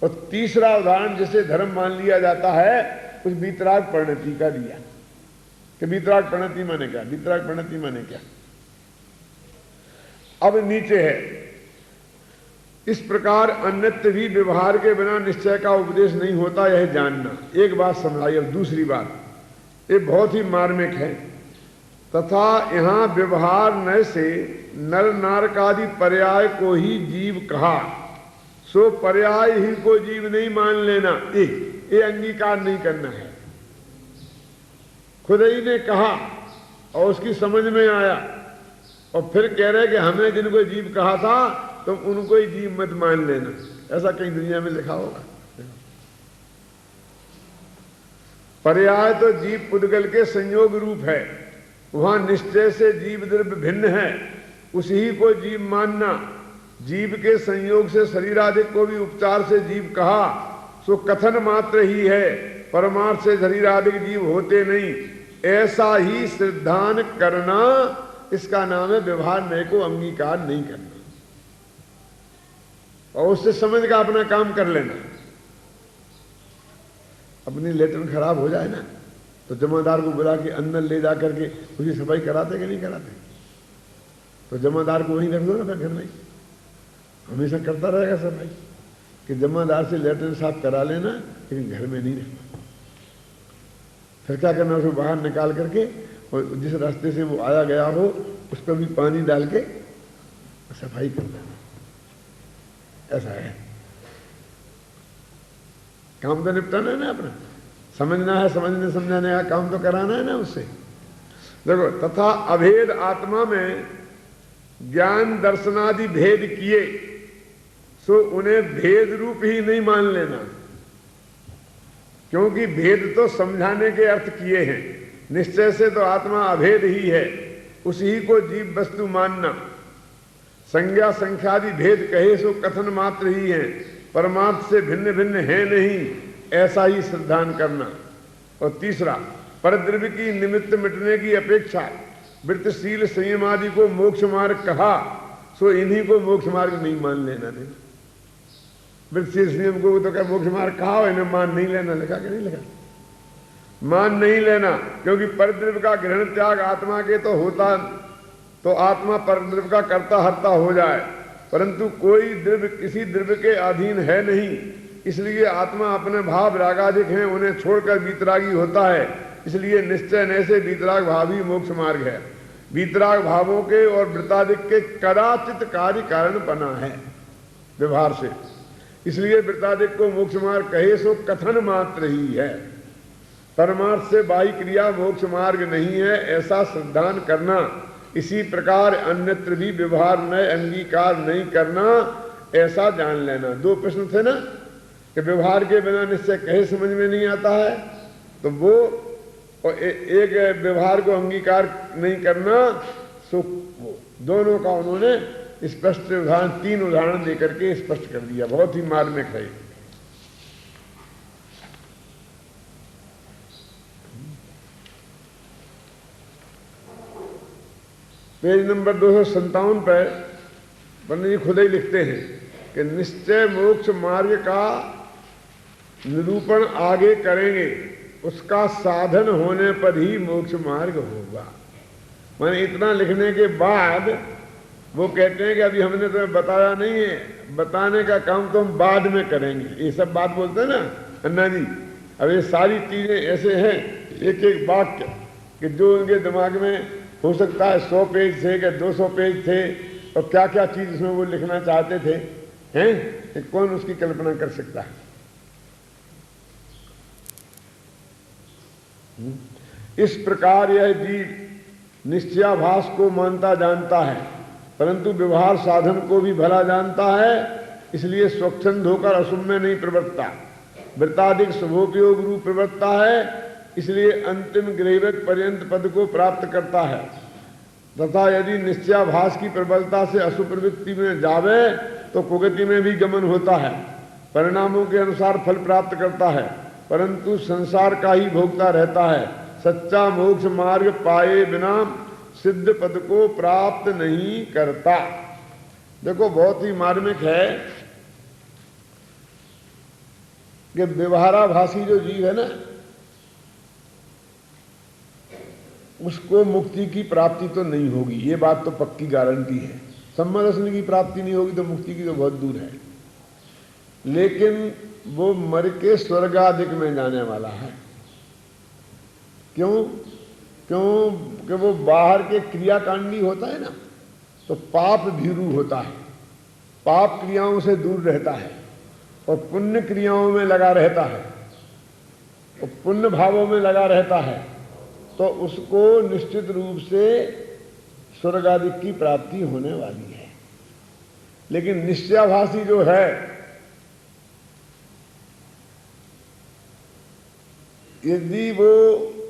और तीसरा उदाहरण जिसे धर्म मान लिया जाता है उस वीतराग परिणति का दिया कि वीतराग परिणति माने क्या, वीतराग परिणति माने क्या। अब नीचे है, इस प्रकार अन्यत्र भी व्यवहार के बिना निश्चय का उपदेश नहीं होता, यह जानना। एक बात समझाई। अब दूसरी बात, ये बहुत ही मार्मिक है। तथा यहाँ व्यवहार न से नर नारकादि पर्याय को ही जीव कहा, सो पर्याय ही को जीव नहीं मान लेना, ये अंगीकार नहीं करना है। खुद ही ने कहा और उसकी समझ में आया, और फिर कह रहे कि हमें जिनको जीव कहा था तुम उनको ही जीव मत मान लेना। ऐसा कहीं दुनिया में लिखा होगा? पर्याय तो जीव पुद्गल के संयोग रूप है, वहां निश्चय से जीव द्रव्य भिन्न है, उसी को जीव मानना। जीव के संयोग से शरीरादिक को भी उपचार से जीव कहा, सो कथन मात्र ही है, परमार्थ से शरीरादिक जीव होते नहीं। ऐसा ही सिद्धांत करना, इसका नाम है व्यवहार नए को अंगीकार नहीं करना, और उससे समझ का अपना काम कर लेना। अपनी लेटरिन खराब हो जाए ना, तो जमादार को बुला के अंदर ले जा करके उसकी सफाई कराते कि नहीं कराते? तो जमादार को वहीं रख दो ना फिर घर में, हमेशा करता रहेगा सफाई। कि जमादार से लेटरिन साफ करा लेना, लेकिन घर में नहीं रखना। फिर क्या करना, उसको बाहर निकाल करके और जिस रास्ते से वो आया गया हो उस पर भी पानी डाल के सफाई कर देना। ऐसा है, काम तो निपटाना है ना अपना, समझना है, समझने समझाने का काम तो कराना है ना उससे। देखो, तथा अभेद आत्मा में ज्ञान दर्शनादि भेद किए, सो उन्हें भेद रूप ही नहीं मान लेना, क्योंकि भेद तो समझाने के अर्थ किए हैं। निश्चय से तो आत्मा अभेद ही है, उसी को जीव वस्तु मानना। संज्ञा संख्यादि भेद कहे सो कथन मात्र ही है, परमार्थ से भिन्न भिन्न है नहीं, ऐसा ही श्रद्धान करना। और तीसरा, परद्रव्य की निमित्त मिटने की अपेक्षा वृत्तशील संयम आदि को मोक्ष मार्ग कहा, सो इन्हीं को मोक्ष मार्ग नहीं मान लेना। नहीं, वृत्तशील संयम को तो क्या मोक्ष मार्ग कहा हो, इन्हें मान नहीं लेना। लिखा कि नहीं लिखा? मान नहीं लेना, क्योंकि परद्रव्य का ग्रहण त्याग आत्मा के तो होता, तो आत्मा परद्रव्य का कर्ता हर्ता हो जाए, परंतु कोई द्रव्य किसी द्रव्य के अधीन है नहीं, इसलिए आत्मा अपने भाव रागाधिक हैं, उन्हें छोड़कर वीतरागी होता है। इसलिए निश्चय न से वीतराग भाव ही मोक्ष मार्ग है। वीतराग भावों के और वृत्ताधिक के कदाचित कार्य कारण बना है व्यवहार से, इसलिए वृत्ताधिक को मोक्ष मार्ग कहे सो कथन मात्र ही है, परमार्थ से बाह्य क्रिया मोक्ष मार्ग नहीं है, ऐसा श्रद्धान करना। इसी प्रकार अन्यत्र भी व्यवहार नए अंगीकार नहीं करना, ऐसा जान लेना। दो प्रश्न थे ना, कि व्यवहार के बिना निश्चय कहे समझ में नहीं आता है, तो वो और एक व्यवहार को अंगीकार नहीं करना, सो वो दोनों का उन्होंने स्पष्ट उदाहरण, 3 उदाहरण देकर के स्पष्ट कर दिया। बहुत ही मार्मिक है। पेज नंबर 257 पर पंडित जी खुद ही लिखते हैं कि निश्चय मोक्ष मार्ग का निरूपण आगे करेंगे, उसका साधन होने पर ही मोक्ष मार्ग होगा। मैंने इतना लिखने के बाद वो कहते हैं कि अभी हमने तुम्हें बताया नहीं है, बताने का काम तो हम बाद में करेंगे। ये सब बात बोलते हैं ना अन्ना जी। अब ये सारी चीजें ऐसे हैं, एक एक वाक्य कि जो उनके दिमाग में हो सकता है 100 पेज थे कि 200 पेज थे, और क्या क्या चीज उसमें वो लिखना चाहते थे, हैं? कौन उसकी कल्पना कर सकता है? इस प्रकार यह जीव निश्चयाभास को मानता जानता है, परंतु व्यवहार साधन को भी भला जानता है, इसलिए स्वच्छंद होकर अशुभ में नहीं प्रवृत्ता, वृत्ताधिक शुभोपयोग रूप प्रवृत्ता है, इसलिए अंतिम ग्रहवत पर्यंत पद को प्राप्त करता है। तथा यदि निश्चयाभास की प्रबलता से अशुभ प्रवृत्ति में जावे तो कुगति में भी गमन होता है, परिणामों के अनुसार फल प्राप्त करता है, परंतु संसार का ही भोगता रहता है। सच्चा मोक्ष मार्ग पाए बिना सिद्ध पद को प्राप्त नहीं करता। देखो बहुत ही मार्मिक है कि व्यवहाराभासी जो जीव है ना, उसको मुक्ति की प्राप्ति तो नहीं होगी, ये बात तो पक्की गारंटी है। सम्मदर्शन की प्राप्ति नहीं होगी तो मुक्ति की तो बहुत दूर है, लेकिन वो मर के स्वर्गादिक में जाने वाला है। क्यों? कि वो बाहर के क्रियाकांडी होता है ना, तो पाप भीरू होता है, पाप क्रियाओं से दूर रहता है और पुण्य क्रियाओं में लगा रहता है, और पुण्य भावों में लगा रहता है, तो उसको निश्चित रूप से स्वर्गादिक की प्राप्ति होने वाली है। लेकिन निश्चयाभासी जो है, यदि वो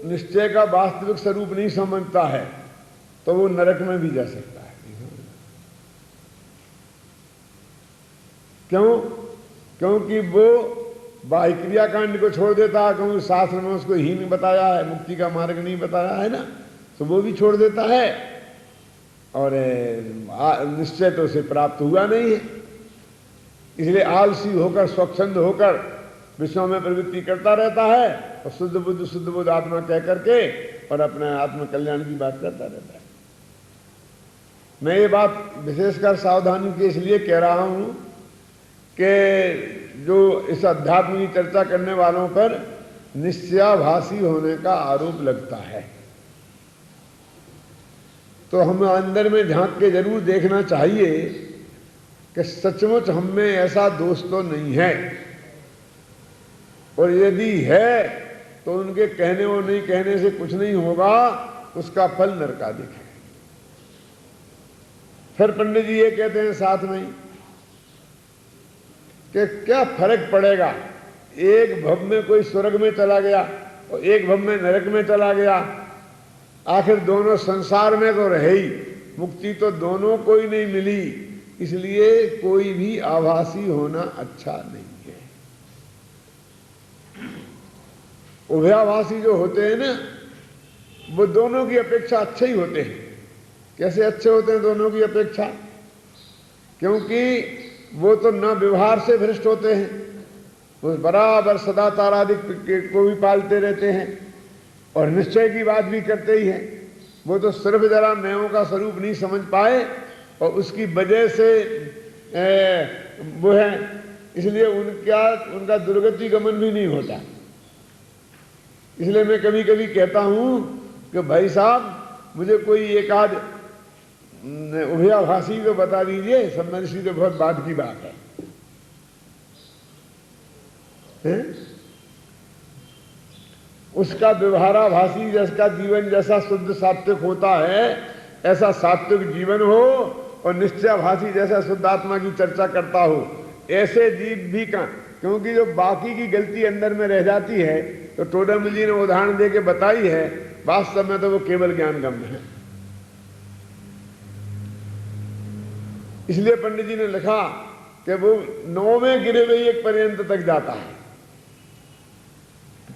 निश्चय का वास्तविक स्वरूप नहीं समझता है तो वो नरक में भी जा सकता है। क्यों? क्योंकि वो बाह्य क्रियाकांड को छोड़ देता है, क्योंकि शास्त्र में उसको हीन बताया है, मुक्ति का मार्ग नहीं बताया है ना, तो वो भी छोड़ देता है, और निश्चय तो उसे प्राप्त हुआ नहीं है। इसलिए आलसी होकर, स्वच्छंद होकर विषयों में प्रवृत्ति करता रहता है, और शुद्ध बुद्ध आत्मा कह करके और अपने आत्म कल्याण की बात करता रहता है। मैं ये बात विशेषकर सावधानी के इसलिए कह रहा हूं कि जो इस अध्यात्म की चर्चा करने वालों पर निश्चयाभासी होने का आरोप लगता है, तो हमें अंदर में झांक के जरूर देखना चाहिए कि सचमुच हम में ऐसा दोष तो नहीं है, और यदि है तो उनके कहने और नहीं कहने से कुछ नहीं होगा, उसका फल नरकादिक है। फिर पंडित जी ये कहते हैं साथ में कि क्या फर्क पड़ेगा, एक भव में कोई स्वर्ग में चला गया और एक भव में नरक में चला गया, आखिर दोनों संसार में तो रहे ही, मुक्ति तो दोनों को ही नहीं मिली, इसलिए कोई भी आभासी होना अच्छा नहीं है। उभयाभासी जो होते हैं ना, वो दोनों की अपेक्षा अच्छे ही होते हैं। कैसे अच्छे होते हैं दोनों की अपेक्षा? क्योंकि वो तो न व्यवहार से भ्रष्ट होते हैं, वो बराबर सदा तारादिक को भी पालते रहते हैं और निश्चय की बात भी करते ही हैं। वो तो सिर्फ जरा नयों का स्वरूप नहीं समझ पाए और उसकी वजह से वो है, इसलिए उनका दुर्गति गमन भी नहीं होता। इसलिए मैं कभी कभी कहता हूं कि भाई साहब मुझे कोई एक आध उभयाभासी तो बता दीजिए, सम्मदर्शी तो बहुत बाद की बात है? उसका व्यवहाराभासी जिसका जीवन जैसा शुद्ध सात्विक होता है, ऐसा सात्विक जीवन हो, और निश्चयाभासी जैसा शुद्ध आत्मा की चर्चा करता हो, ऐसे जीव भी क्योंकि जो बाकी की गलती अंदर में रह जाती है, तो टोडरमल जी ने उदाहरण दे के बताई है, वास्तव में तो वो केवल ज्ञान गम्य है। इसलिए पंडित जी ने लिखा कि वो 9वें गिरे हुए एक पर्यंत तक जाता है,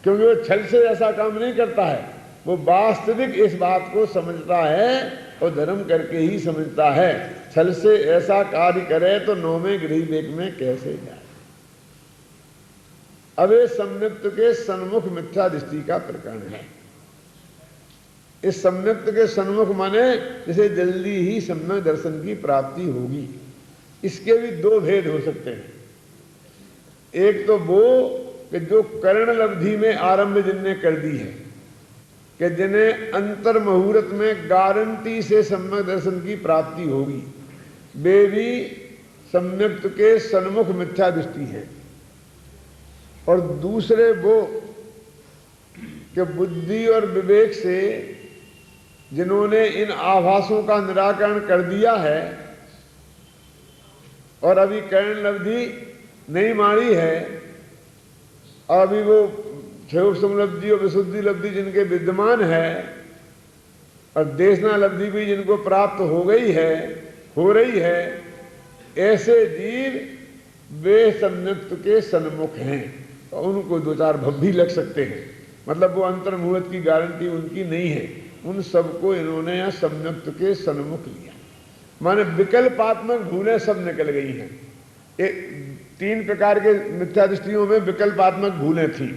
क्योंकि वो छल से ऐसा काम नहीं करता है, वो वास्तविक इस बात को समझता है और धर्म करके ही समझता है। छल से ऐसा कार्य करे तो 9वें गृह में कैसे जाए। अब ये सम्यक्त के सन्मुख मिथ्या दृष्टि का प्रकरण है। इस सम्यक्त के सन्मुख माने जिसे जल्दी ही सम्यक दर्शन की प्राप्ति होगी। इसके भी दो भेद हो सकते हैं। एक तो वो कि जो कर्ण लब्धि में आरंभ जिनने कर दी है, कि जिन्हें अंतर मुहूर्त में गारंटी से सम्यक दर्शन की प्राप्ति होगी, वे भी सम्यक्त के सन्मुख मिथ्या दृष्टि है। और दूसरे वो कि बुद्धि और विवेक से जिन्होंने इन आभासों का निराकरण कर दिया है और अभी कर्ण लब्धि नहीं मारी है, अभी वो क्षयोपशम लब्धि और विशुद्धि लब्धि जिनके विद्यमान है और देशना लब्धि भी जिनको प्राप्त हो गई है, हो रही है, ऐसे जीव वे सम्यक्त के सन्मुख हैं और उनको दो चार भव भी लग सकते हैं। मतलब वो अंतर्मुहूर्त की गारंटी उनकी नहीं है। उन सबको इन्होंने यहां सम्यक्त के सन्मुख लिया, माने विकल्पात्मक भूलें सब निकल गई हैं। तीन प्रकार के मिथ्या दृष्टियों में विकल्पात्मक भूलें थी,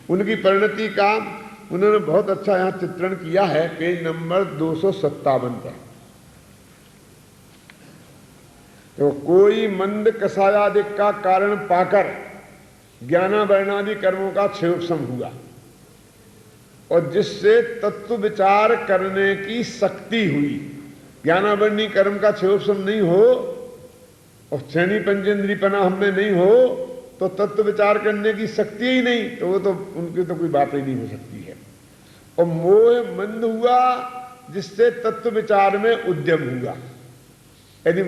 उनकी परिणति का उन्होंने बहुत अच्छा यहां चित्रण किया है पेज नंबर 257 पर। तो कोई मंद कषायादिक का कारण पाकर ज्ञानावरणादि कर्मों का क्षयोपशम हुआ और जिससे तत्व विचार करने की शक्ति हुई। ज्ञानावरणी कर्म का क्षयोपशम नहीं हो और श्रेणी पंचेंद्रीपना हमें नहीं हो तो तत्व विचार करने की शक्ति ही नहीं, तो वो तो उनकी तो कोई बात ही नहीं हो सकती है। और मोह मंद हुआ जिससे तत्व विचार में उद्यम हुआ। यदि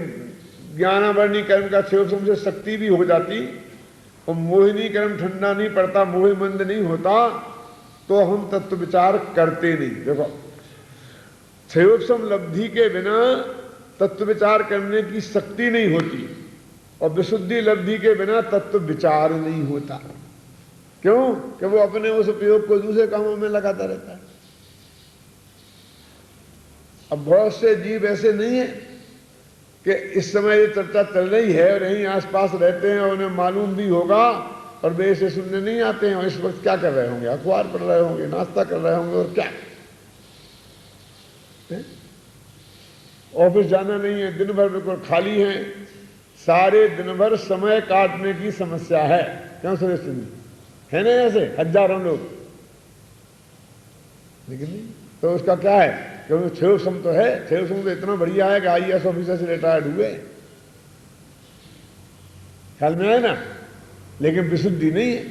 ज्ञानावरणी कर्म का क्षयोपशम से शक्ति भी हो जाती और मोहिनी कर्म ठंडा नहीं पड़ता, मोह मंद नहीं होता, तो हम तत्व विचार करते नहीं। देखो, क्षयोपशम लब्धि के बिना तत्व विचार करने की शक्ति नहीं होती और विशुद्धि लब्धि के बिना तत्व विचार नहीं होता। क्यों? कि वो अपने उस उपयोग को दूसरे कामों में लगाता रहता है। अब बहुत से जीव ऐसे नहीं है कि इस समय ये चर्चा चल रही है और यहीं आसपास रहते हैं और उन्हें मालूम भी होगा और वे इसे सुनने नहीं आते हैं और इस वक्त क्या कर रहे होंगे? अखबार पढ़ रहे होंगे, नाश्ता कर रहे होंगे और क्या, ऑफिस जाना नहीं है, दिन भर बिल्कुल खाली हैं, सारे दिन भर समय काटने की समस्या है। क्यों सुरेश सिंह है ना? ऐसे हजारों लोग, लेकिन नहीं। तो उसका क्या है? क्योंकि क्षयोपशम तो है, क्षयोपशम तो इतना बढ़िया है कि IAS ऑफिसर से रिटायर्ड हुए, ख्याल में आए ना। लेकिन विशुद्धि नहीं है,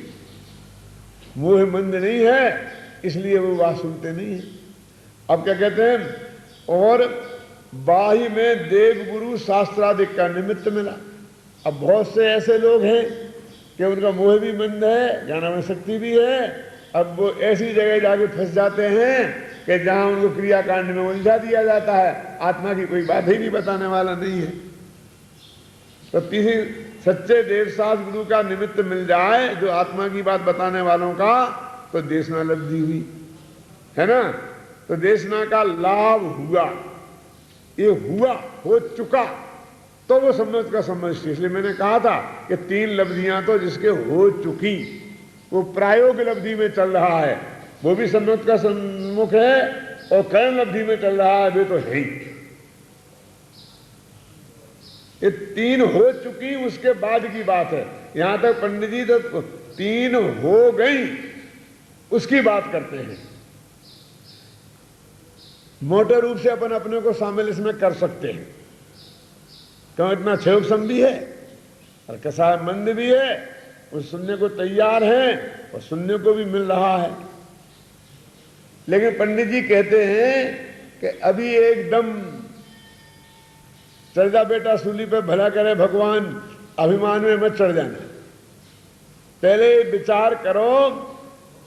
मोह मंद नहीं है, इसलिए वो बात सुनते नहीं है। अब क्या कहते हैं? और बाही में देव गुरु शास्त्रादिक का निमित्त मिला। अब बहुत से ऐसे लोग हैं कि उनका मोह भी मंद है, ज्ञानावरण शक्ति भी है। अब वो ऐसी जगह जाके फंस जाते हैं कि जहां उनको क्रियाकांड में उलझा दिया जाता है, आत्मा की कोई बात ही नहीं बताने वाला नहीं है। तो किसी सच्चे देवशास्त्र गुरु का निमित्त मिल जाए जो आत्मा की बात बताने वालों का, तो देशना लब्धि हुई, है ना। तो देशना का लाभ हुआ, ये हुआ, हो चुका, तो वो सम्यक्त का सम्यक्त। इसलिए मैंने कहा था कि तीन लब्धियां तो जिसके हो चुकी, वो प्रायोग लब्धि में चल रहा है, वो भी सम्यक्त का सम्मुख है, और कर्ण लब्धि में चल रहा है, वे तो है ही। ये तीन हो चुकी, उसके बाद की बात है। यहां तक पंडित जी तो तीन हो गई उसकी बात करते हैं। मोटे रूप से अपन अपने को शामिल इसमें कर सकते हैं, क्यों? इतना क्षयोपशम भी है और कषाय मंद भी है, वो सुनने को तैयार हैं और सुनने को भी मिल रहा है। लेकिन पंडित जी कहते हैं कि अभी एकदम चढ़ जा बेटा सूली पे, भला करे भगवान, अभिमान में मत चढ़ जाना। पहले विचार करो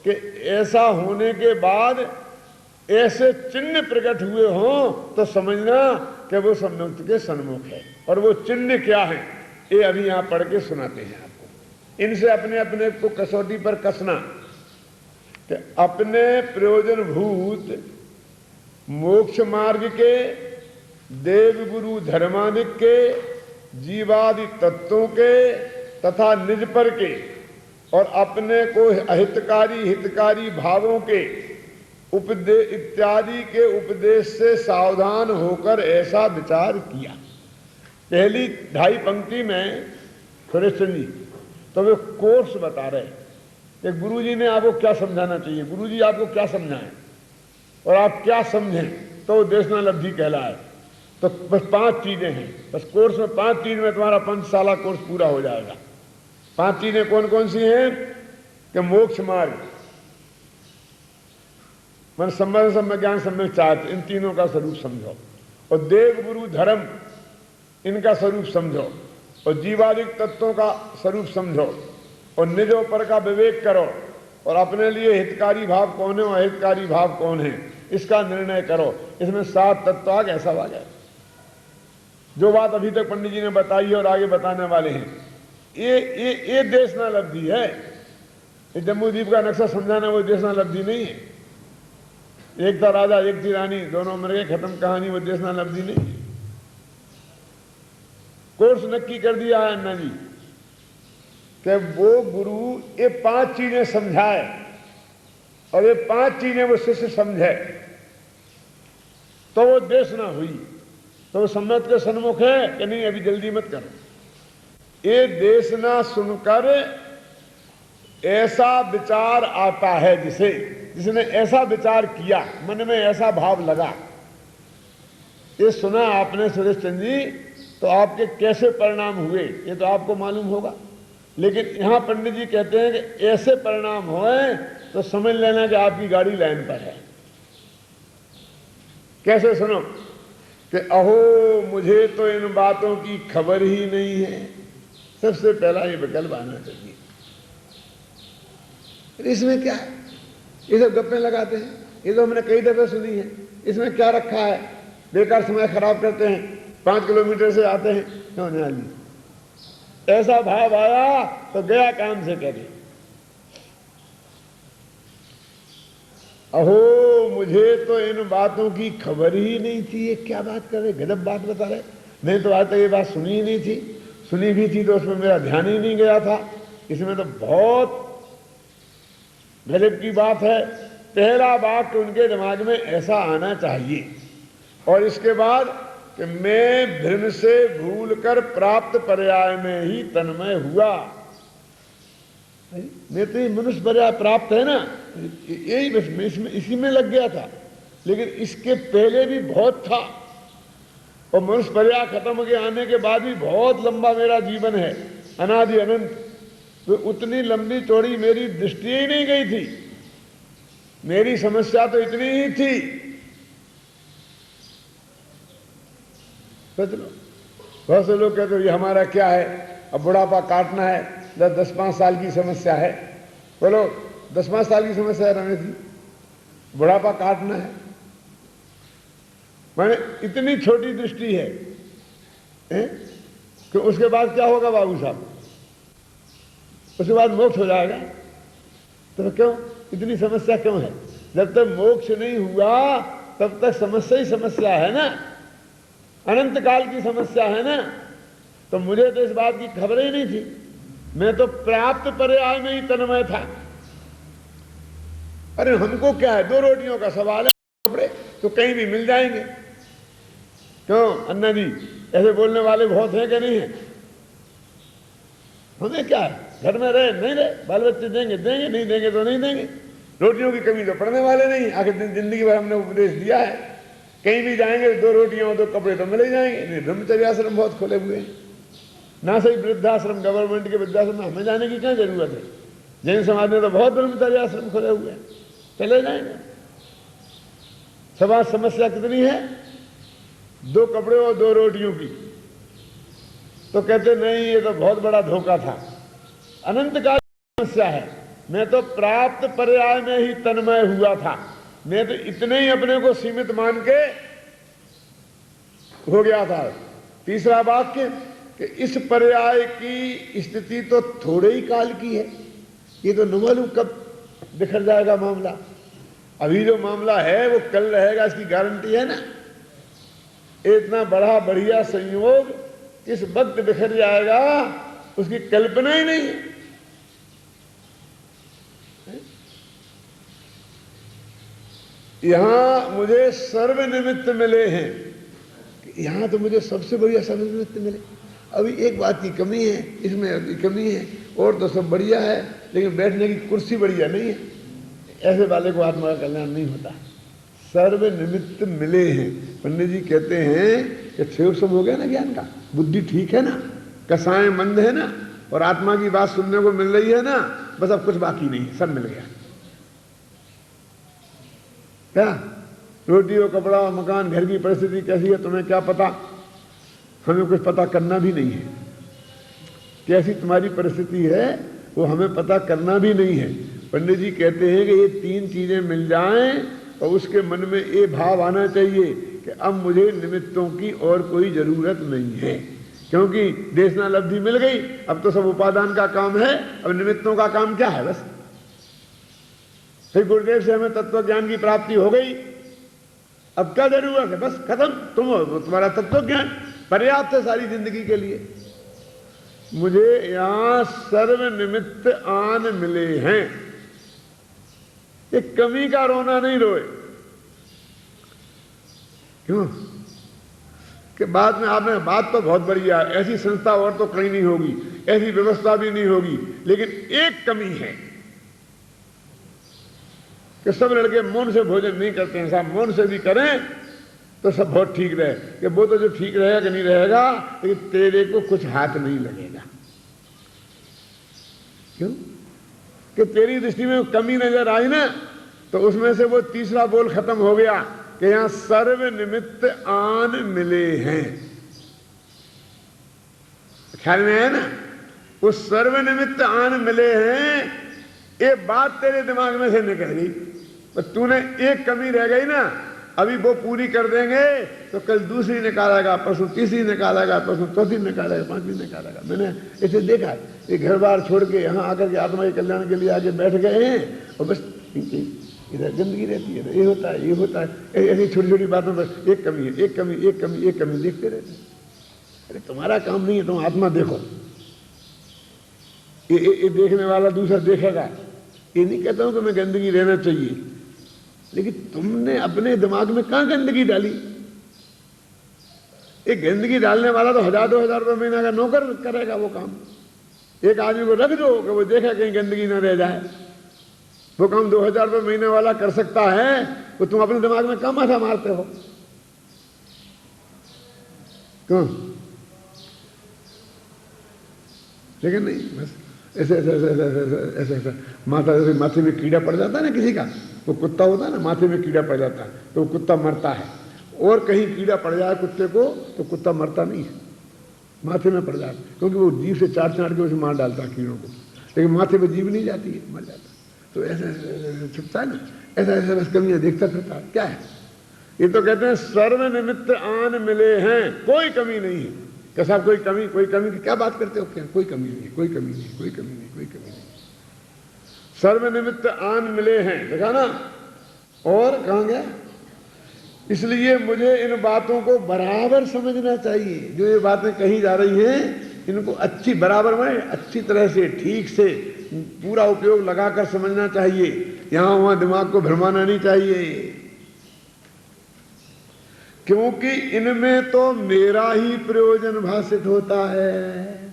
कि ऐसा होने के बाद ऐसे चिन्ह प्रकट हुए हों तो समझना कि वो सम्मुक्त के सन्मुख है। और वो चिन्ह क्या है, ये अभी यहां पढ़ के सुनाते हैं आपको। इनसे अपने अपने को कसौटी पर कसना कि अपने प्रयोजन भूत मोक्ष मार्ग के, देव गुरु धर्मादिक के, जीवादि तत्वों के तथा निज पर के और अपने को अहितकारी हितकारी भावों के उपदेश इत्यादि के उपदेश से सावधान होकर ऐसा विचार किया। पहली 2.5 पंक्ति में सुरेश चंद जी तो वे कोर्स बता रहे कि गुरुजी ने आपको क्या समझाना चाहिए, गुरुजी आपको क्या समझाएं और आप क्या समझें तो देशनालब्धि कहलाए। तो बस 5 चीजें हैं, बस कोर्स में 5 चीज में तुम्हारा 5 साल कोर्स पूरा हो जाएगा। 5 चीजें कौन कौन सी हैं कि मोक्ष मार्ग, मन संबंध सम्य ज्ञान सम्य चाहते, इन तीनों का स्वरूप समझो, और देव गुरु धर्म इनका स्वरूप समझो, और जीवादिक तत्वों का स्वरूप समझो, और निजों पर का विवेक करो, और अपने लिए हितकारी भाव कौन है और अहितकारी भाव कौन है इसका निर्णय करो। इसमें 7 तत्व आ गए, सब आ गए। जो बात अभी तक पंडित जी ने बताई है और आगे बताने वाले हैं, ये देशनालब्धि है। ये जम्बूद्वीप का नक्शा समझाना वो देशनालब्धि नहीं है। एक था राजा एक थी रानी, दोनों मर गए, खत्म कहानी, वो देशनालब्धि नहीं है। कोर्स नक्की कर दिया है अन्ना जी कि वो गुरु ये 5 चीजें समझाए और ये 5 चीजें वो शिष्य समझे तो वो देशना हुई, तो वो सम्मत के सन्मुख है कि नहीं, अभी जल्दी मत करो। ये देशना सुनकर ऐसा विचार आता है जिसने ऐसा विचार किया, मन में ऐसा भाव लगा, ये सुना आपने सुरेश चंद जी, तो आपके कैसे परिणाम हुए ये तो आपको मालूम होगा। लेकिन यहां पंडित जी कहते हैं कि ऐसे परिणाम हुए तो समझ लेना कि आपकी गाड़ी लाइन पर है। कैसे सुनो कि अहो मुझे तो इन बातों की खबर ही नहीं है। सबसे पहला ये विकल्प आना चाहिए। इसमें क्या है, ये सब गप्पे लगाते हैं, ये तो हमने कई दफे सुनी है, इसमें क्या रखा है, बेकार समय खराब करते हैं, 5 किलोमीटर से आते हैं, क्यों नहीं आली। ऐसा भाव आया तो गया काम से करे। अहो मुझे तो इन बातों की खबर ही नहीं थी, ये क्या बात कर रहे, गजब बात बता रहे। नहीं तो आज तक ये बात सुनी ही नहीं थी, सुनी भी थी तो उसमें मेरा ध्यान ही नहीं गया था। इसमें तो बहुत गजब की बात है। पहला वाक्य उनके दिमाग में ऐसा आना चाहिए। और इसके बाद कि मैं भ्रम से भूलकर प्राप्त पर्याय में ही तन्मय हुआ। मैं तो ये मनुष्य पर्याय प्राप्त है ना, यही बस मैं इसमें इसी में लग गया था। लेकिन इसके पहले भी बहुत था, और मनुष्य पर्याय खत्म हो के आने के बाद भी बहुत लंबा मेरा जीवन है, अनादि अनंत। तो उतनी लंबी चौड़ी मेरी दृष्टि ही नहीं गई थी। मेरी समस्या तो इतनी ही थी। सोच लो, बहुत से लोग कहते ये हमारा क्या है, अब बुढ़ापा काटना है, 10-5 साल की समस्या है। बोलो 10-5 साल की समस्या है रमेश जी, बुढ़ापा काटना है। मैंने इतनी छोटी दृष्टि है कि उसके बाद क्या होगा बाबू साहब, उसके बाद मोक्ष हो जाएगा। तो क्यों इतनी समस्या क्यों है? जब तक मोक्ष नहीं हुआ तब तक समस्या ही समस्या है ना, अनंत काल की समस्या है ना। तो मुझे तो इस बात की खबर ही नहीं थी, मैं तो प्राप्त पर्याय में ही तन्मय था। अरे हमको क्या है, 2 रोटियों का सवाल है, कपड़े तो कहीं भी मिल जाएंगे। क्यों अन्ना जी, ऐसे बोलने वाले बहुत हैं कि नहीं है? हमें क्या है, घर में रहे नहीं रहे, बाल बच्चे देंगे देंगे, नहीं देंगे तो नहीं देंगे। रोटियों की कमी तो पड़ने वाले नहीं। आखिर जिंदगी भर हमने उपदेश दिया है, कहीं भी जाएंगे 2 रोटियां 2 कपड़े तो मिल ही जाएंगे। ब्रह्मचर्य आश्रम बहुत खुले हुए हैं ना, सही वृद्धाश्रम गवर्नमेंट के वृद्धाश्रम में हमें जाने की क्या जरूरत है। जैन समाज में तो बहुत ब्रह्मचर्य आश्रम खुले हुए हैं, चले जाएंगे। समाज समस्या कितनी है, 2 कपड़े और 2 रोटियों की। तो कहते नहीं ये तो बहुत बड़ा धोखा था। अनंत काल समस्या है। मैं तो प्राप्त पर्याय में ही तन्मय हुआ था, मैं तो इतने ही अपने को सीमित मान के हो गया था। तीसरा वाक्य कि इस पर्याय की स्थिति तो थोड़े ही काल की है, ये तो न मालूम कब बिखर जाएगा मामला। अभी जो मामला है वो कल रहेगा, इसकी गारंटी है ना। इतना बड़ा बढ़िया संयोग किस वक्त बिखर जाएगा उसकी कल्पना ही नहीं है। यहां मुझे सर्व निमित्त मिले हैं, यहां तो मुझे सबसे बढ़िया सर्व निमित्त मिले। अभी एक बात की कमी है, इसमें अभी कमी है, और तो सब बढ़िया है लेकिन बैठने की कुर्सी बढ़िया नहीं है। ऐसे वाले को आत्मा का कल्याण नहीं होता। सर्व निमित्त मिले हैं। पंडित जी कहते हैं कि क्षयोग सब हो गया ना ज्ञान का, बुद्धि ठीक है ना, कसाएं मंद है ना, और आत्मा की बात सुनने को मिल रही है ना, बस अब कुछ बाकी नहीं, सब मिल गया। क्या रोटी और कपड़ा और मकान, घर की परिस्थिति कैसी है तुम्हें क्या पता, हमें कुछ पता करना भी नहीं है। कैसी तुम्हारी परिस्थिति है वो हमें पता करना भी नहीं है। पंडित जी कहते हैं कि ये तीन चीजें मिल जाएं और उसके मन में ये भाव आना चाहिए कि अब मुझे निमित्तों की और कोई जरूरत नहीं है, क्योंकि देशनालब्धि मिल गई, अब तो सब उपादान का काम है, अब निमित्तों का काम क्या है। बस फिर गुरुदेव से हमें तत्व ज्ञान की प्राप्ति हो गई, अब क्या जरूरत है, बस खत्म, तुम हो, तुम्हारा तत्व ज्ञान पर्याप्त है सारी जिंदगी के लिए। मुझे यहां सर्व निमित्त आन मिले हैं, एक कमी का रोना नहीं रोए। क्यों कि बाद में आपने बात तो बहुत बढ़िया, ऐसी संस्था और तो कहीं नहीं होगी, ऐसी व्यवस्था भी नहीं होगी, लेकिन एक कमी है कि सब लड़के मौन से भोजन नहीं करते हैं। साहब मौन से भी करें तो सब बहुत ठीक रहे, कि वो तो जो ठीक रहेगा कि नहीं रहेगा, लेकिन तेरे को कुछ हाथ नहीं लगेगा। क्यों कि तेरी दृष्टि में कमी नजर आई ना, तो उसमें से वो तीसरा बोल खत्म हो गया कि यहां सर्व निमित्त आन मिले हैं। ख्याल में है ना, वो सर्व निमित्त आन मिले हैं, ये बात तेरे दिमाग में से निकल गई, पर तूने एक कमी रह गई ना, अभी वो पूरी कर देंगे तो कल दूसरी निकालेगा, परसों तीसरी निकालेगा, परसों चौथी निकालेगा, पांचवी निकालेगा। मैंने इसे देखा, ये घर बार छोड़ के यहाँ आकर के आत्मा के कल्याण के लिए आगे बैठ गए हैं और बस इधर गंदगी रहती है, ये होता है, ये होता है, ऐसी छोटी छोटी बातों पर एक कमी है, एक कमी, एक कमी, एक कमी देखते रहते हैं। अरे तुम्हारा काम नहीं है, तुम आत्मा देखो, ये देखने वाला दूसरा देखेगा। ये नहीं कहता हूं कि मैं गंदगी रहना चाहिए, लेकिन तुमने अपने दिमाग में कहां गंदगी डाली। एक गंदगी डालने वाला तो 1000-2000 रुपये महीना का नौकर करेगा वो काम। एक आदमी को रख दो कि वो देखा कहीं गंदगी ना रह जाए, वो काम 2000 रुपये महीने वाला कर सकता है, वो तुम अपने दिमाग में कहां माथा मारते हो। क्यों? लेकिन नहीं, बस ऐसे ऐसे ऐसे ऐसे ऐसे ऐसे माथा, जैसे माथे में कीड़ा पड़ जाता है ना किसी का, वो कुत्ता होता है ना, माथे में कीड़ा पड़ जाता है तो वो कुत्ता मरता है, और कहीं कीड़ा पड़ जाए कुत्ते को तो कुत्ता मरता नहीं है, माथे में पड़ जाता, क्योंकि वो जीभ से चाट के उसे मार डालता है कीड़ों को, लेकिन माथे में जीभ नहीं जाती है, मर जाता। तो ऐसे छुपता है ना, ऐसा ऐसा बस कमियां देखता फिरता है। क्या है ये? तो कहते हैं सर्व निमित्त आन मिले हैं, कोई कमी नहीं है। क्या साहब कोई कमी, कोई कमी की क्या बात करते हो? क्या कोई कमी नहीं, कोई कमी नहीं, कोई कमी नहीं, कोई कमी नहीं। सर्व निमित्त आन मिले हैं, देखा ना। और कहां गया? इसलिए मुझे इन बातों को बराबर समझना चाहिए। जो ये बातें कही जा रही हैं इनको अच्छी बराबर में अच्छी तरह से ठीक से पूरा उपयोग लगाकर समझना चाहिए। यहां वहां दिमाग को भरमाना नहीं चाहिए, क्योंकि इनमें तो मेरा ही प्रयोजन भाषित होता है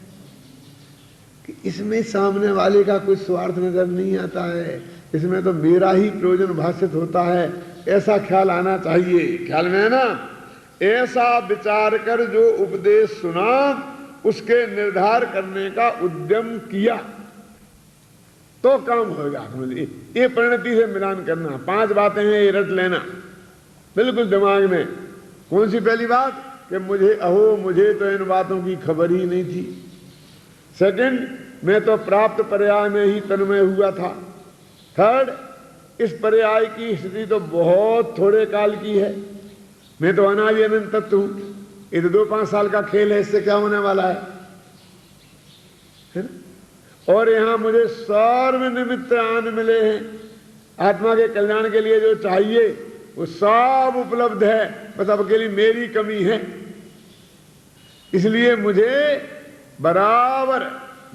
कि इसमें सामने वाले का कोई स्वार्थ नजर नहीं आता है, इसमें तो मेरा ही प्रयोजन भाषित होता है, ऐसा ख्याल आना चाहिए। ख्याल में है ना? ऐसा विचार कर जो उपदेश सुना उसके निर्धार करने का उद्यम किया तो काम होगा। ये परिणति से मिलान करना, 5 बातें हैं, ये रट लेना बिल्कुल दिमाग में। कौन सी पहली बात कि मुझे तो इन बातों की खबर ही नहीं थी। सेकंड मैं तो प्राप्त पर्याय में ही तन्मय हुआ था। थर्ड, इस पर्याय की स्थिति तो बहुत थोड़े काल की है, मैं तो अनादि अनंत तत्व हूं। ये तो 2-5 साल का खेल है, इससे क्या होने वाला है ना? और यहां मुझे सर्व निमित्त आन मिले हैं, आत्मा के कल्याण के लिए जो चाहिए वो सब उपलब्ध है, बस अब अकेली मेरी कमी है। इसलिए मुझे बराबर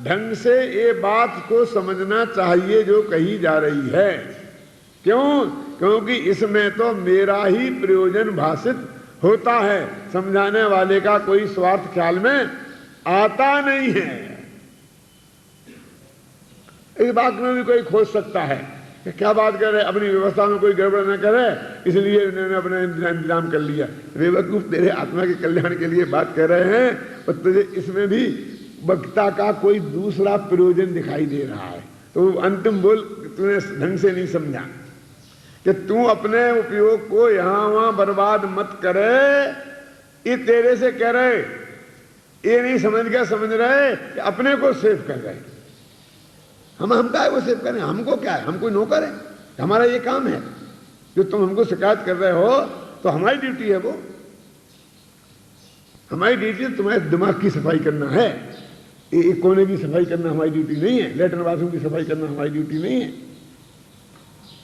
ढंग से ये बात को समझना चाहिए जो कही जा रही है। क्यों? क्योंकि इसमें तो मेरा ही प्रयोजन भाषित होता है, समझाने वाले का कोई स्वार्थ ख्याल में आता नहीं है। इस बात में भी कोई खोज सकता है कि क्या बात कर रहे, अपनी व्यवस्था में कोई गड़बड़ न करे इसलिए उन्होंने अपना इंतजाम कर लिया। बेवकूफ, तेरे आत्मा के कल्याण के लिए बात कर रहे हैं और तुझे इसमें भी वक्ता का कोई दूसरा प्रयोजन दिखाई दे रहा है। तो अंतिम बोल तूने ढंग से नहीं समझा कि तू अपने उपयोग को यहां वहां बर्बाद मत करे, ये तेरे से कह रहे, ये नहीं समझ रहे कि अपने को सेव कर रहे। हम क्या है वो सेव करें, हमको क्या है, हम कोई नौकर है, हमारा ये काम है। जो तुम हमको शिकायत कर रहे हो तो हमारी ड्यूटी है, वो हमारी ड्यूटी तुम्हारे दिमाग की सफाई करना है। एक कोने की सफाई करना हमारी ड्यूटी नहीं है, लेटरिन बाथरूम की सफाई करना हमारी ड्यूटी नहीं है।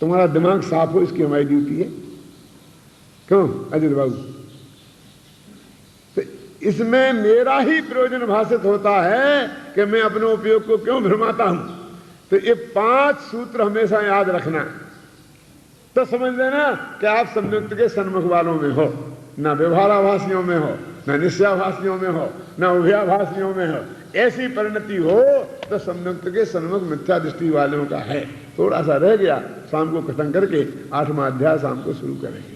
तुम्हारा दिमाग साफ हो इसकी हमारी ड्यूटी है। क्यों अजित बाबू? तो इसमें मेरा ही प्रयोजन भाषित होता है कि मैं अपने उपयोग को क्यों भ्रमाता हूं। तो ये 5 सूत्र हमेशा याद रखना, तो समझ लेना कि आप संयुक्त के सन्मुख वालों में हो, ना व्यवहाराभासियों में हो, ना निश्चयाभासियों में हो, ना उभयाभासियों में हो। ऐसी परिणति हो तो संयुक्त के सन्मुख मिथ्या दृष्टि वालों का है। थोड़ा सा रह गया, शाम को खत्म करके 8वां अध्याय शाम को शुरू करेंगे।